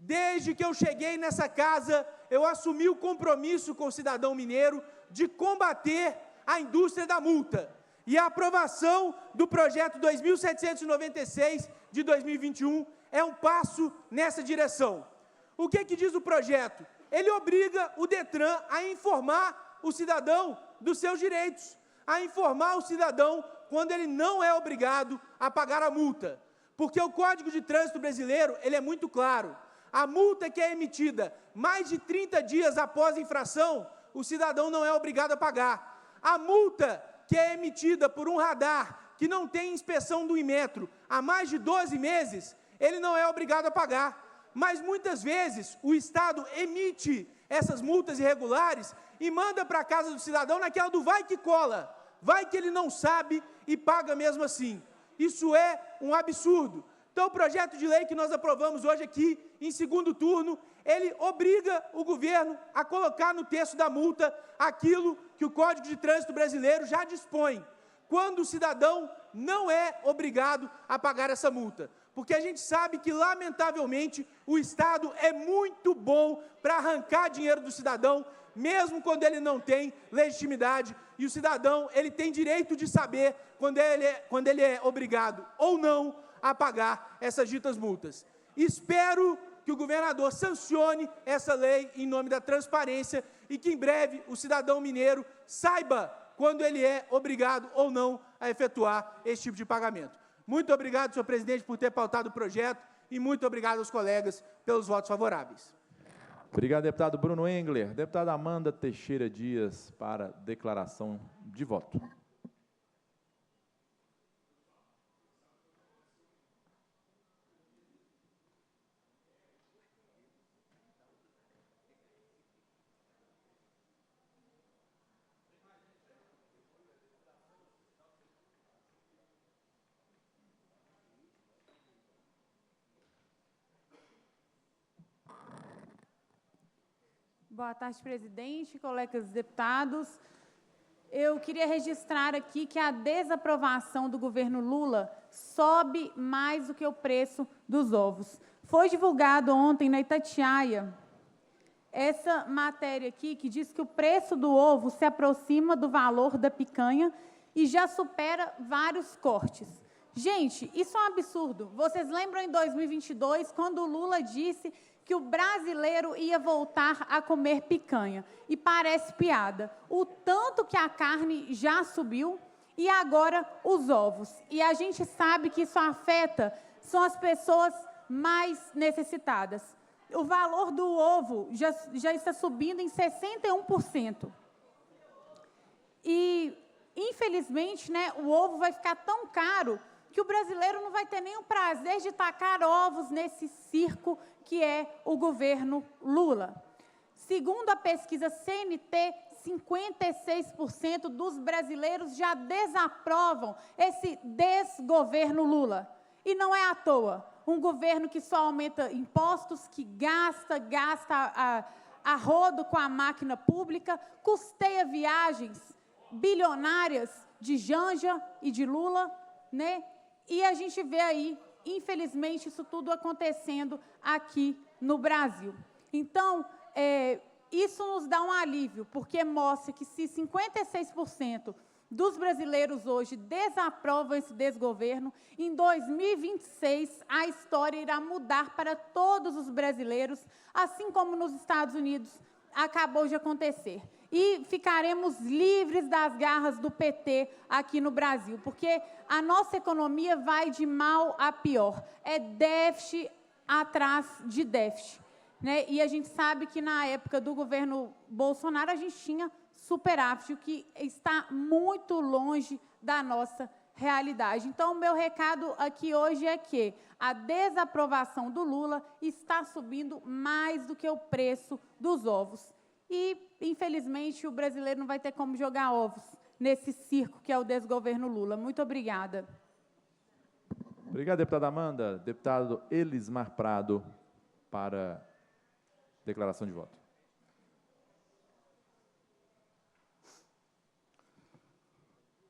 Desde que eu cheguei nessa casa, eu assumi o compromisso com o cidadão mineiro de combater a indústria da multa. E a aprovação do projeto 2796 de 2021 é um passo nessa direção. O que diz o projeto? Ele obriga o Detran a informar o cidadão dos seus direitos, a informar o cidadão quando ele não é obrigado a pagar a multa. Porque o Código de Trânsito brasileiro, ele é muito claro. A multa que é emitida mais de 30 dias após a infração, o cidadão não é obrigado a pagar. A multa que é emitida por um radar que não tem inspeção do Inmetro há mais de 12 meses, ele não é obrigado a pagar. Mas muitas vezes o Estado emite essas multas irregulares e manda para a casa do cidadão naquela do vai que cola, vai que ele não sabe e paga mesmo assim. Isso é um absurdo. Então, o projeto de lei que nós aprovamos hoje aqui, em segundo turno, ele obriga o governo a colocar no texto da multa aquilo que o Código de Trânsito brasileiro já dispõe, quando o cidadão não é obrigado a pagar essa multa. Porque a gente sabe que, lamentavelmente, o Estado é muito bom para arrancar dinheiro do cidadão, mesmo quando ele não tem legitimidade, e o cidadão ele tem direito de saber quando ele é obrigado ou não a pagar essas ditas multas. Espero que o governador sancione essa lei em nome da transparência e que em breve o cidadão mineiro saiba quando ele é obrigado ou não a efetuar esse tipo de pagamento. Muito obrigado, senhor presidente, por ter pautado o projeto e muito obrigado aos colegas pelos votos favoráveis. Obrigado, deputado Bruno Engler. Deputada Amanda Teixeira Dias, para declaração de voto. Boa tarde, presidente, colegas deputados. Eu queria registrar aqui que a desaprovação do governo Lula sobe mais do que o preço dos ovos. Foi divulgado ontem na Itatiaia essa matéria aqui que diz que o preço do ovo se aproxima do valor da picanha e já supera vários cortes. Gente, isso é um absurdo. Vocês lembram em 2022, quando o Lula disse que o brasileiro ia voltar a comer picanha? E parece piada. O tanto que a carne já subiu e agora os ovos. E a gente sabe que isso afeta, são as pessoas mais necessitadas. O valor do ovo já está subindo em 61%. E, infelizmente, né, o ovo vai ficar tão caro que o brasileiro não vai ter nem o prazer de tacar ovos nesse circo que é o governo Lula. Segundo a pesquisa CNT, 56% dos brasileiros já desaprovam esse desgoverno Lula. E não é à toa. Um governo que só aumenta impostos, que gasta a rodo com a máquina pública, custeia viagens bilionárias de Janja e de Lula, né? E a gente vê aí, infelizmente, isso tudo acontecendo aqui no Brasil. Então, isso nos dá um alívio, porque mostra que se 56% dos brasileiros hoje desaprovam esse desgoverno, em 2026 a história irá mudar para todos os brasileiros, assim como nos Estados Unidos acabou de acontecer. E ficaremos livres das garras do PT aqui no Brasil, porque a nossa economia vai de mal a pior. É déficit atrás de déficit, né? E a gente sabe que na época do governo Bolsonaro a gente tinha superávit, o que está muito longe da nossa realidade. Então, o meu recado aqui hoje é que a desaprovação do Lula está subindo mais do que o preço dos ovos. E, infelizmente, o brasileiro não vai ter como jogar ovos nesse circo que é o desgoverno Lula. Muito obrigada. Obrigado, deputada Amanda. Deputado Elismar Prado, para declaração de voto.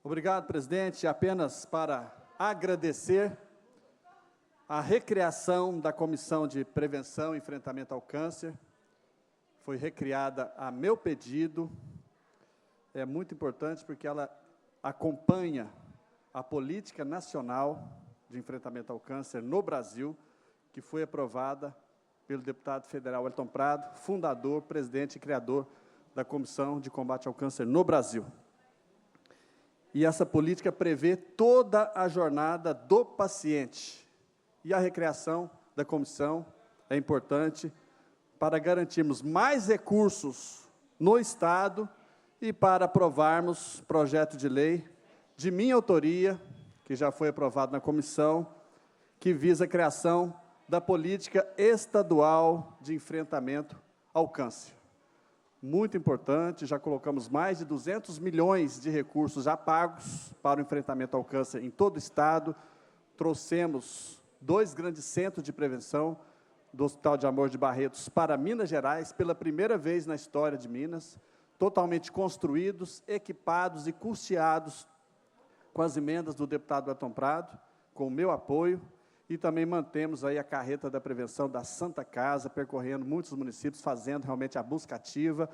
Obrigado, presidente. Apenas para agradecer a recriação da Comissão de Prevenção e Enfrentamento ao Câncer. Foi recriada a meu pedido. É muito importante porque ela acompanha a política nacional de enfrentamento ao câncer no Brasil, que foi aprovada pelo deputado federal Wellington Prado, fundador, presidente e criador da Comissão de Combate ao Câncer no Brasil. E essa política prevê toda a jornada do paciente. E a recriação da comissão é importante para garantirmos mais recursos no Estado e para aprovarmos projeto de lei de minha autoria, que já foi aprovado na comissão, que visa a criação da política estadual de enfrentamento ao câncer. Muito importante, já colocamos mais de 200 milhões de recursos já pagos para o enfrentamento ao câncer em todo o Estado. Trouxemos 2 grandes centros de prevenção do Hospital de Amor de Barretos para Minas Gerais, pela primeira vez na história de Minas, totalmente construídos, equipados e custeados com as emendas do deputado Wellington Prado, com o meu apoio, e também mantemos aí a carreta da prevenção da Santa Casa, percorrendo muitos municípios, fazendo realmente a busca ativa,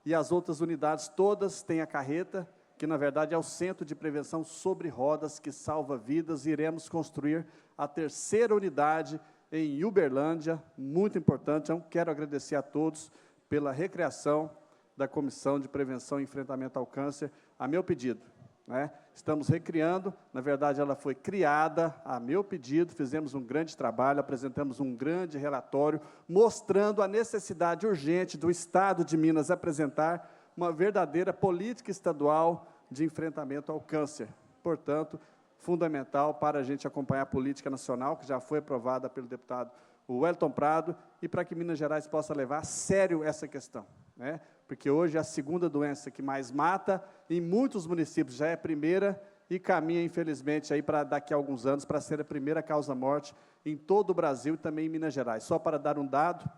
e as outras unidades todas têm a carreta, que na verdade é o Centro de Prevenção sobre Rodas, que salva vidas, e iremos construir a 3ª unidade em Uberlândia, muito importante. Então, quero agradecer a todos pela recriação da Comissão de Prevenção e Enfrentamento ao Câncer, a meu pedido. Estamos recriando, na verdade ela foi criada a meu pedido, fizemos um grande trabalho, apresentamos um grande relatório, mostrando a necessidade urgente do Estado de Minas apresentar uma verdadeira política estadual de enfrentamento ao câncer. Portanto, fundamental para a gente acompanhar a política nacional, que já foi aprovada pelo deputado Wellington Prado, e para que Minas Gerais possa levar a sério essa questão, porque hoje é a 2ª doença que mais mata, em muitos municípios já é a primeira, e caminha, infelizmente, aí para daqui a alguns anos, para ser a primeira causa-morte em todo o Brasil e também em Minas Gerais. Só para dar um dado,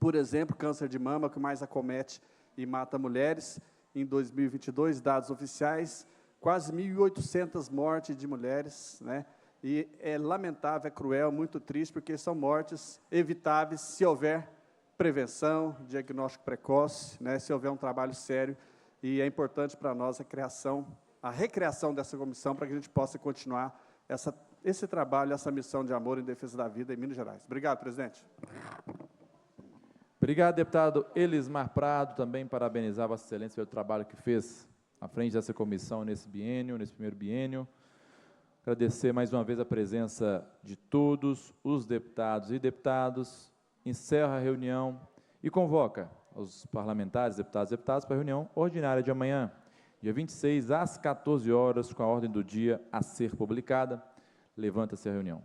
Por exemplo, câncer de mama, que mais acomete e mata mulheres. Em 2022, dados oficiais, quase 1.800 mortes de mulheres, né? E é lamentável, é cruel, muito triste, porque são mortes evitáveis se houver prevenção, diagnóstico precoce, né? Se houver um trabalho sério. E é importante para nós a recriação dessa comissão, para que a gente possa continuar esse trabalho, essa missão de amor em defesa da vida em Minas Gerais. Obrigado, presidente. Obrigado, deputado Elismar Prado. Também parabenizar Vossa Excelência pelo trabalho que fez à frente dessa comissão nesse primeiro biênio. Agradecer mais uma vez a presença de todos os deputados e deputadas. Encerra a reunião e convoca os parlamentares, deputados e deputadas, para a reunião ordinária de amanhã, dia 26, às 14 horas, com a ordem do dia a ser publicada. Levanta-se a reunião.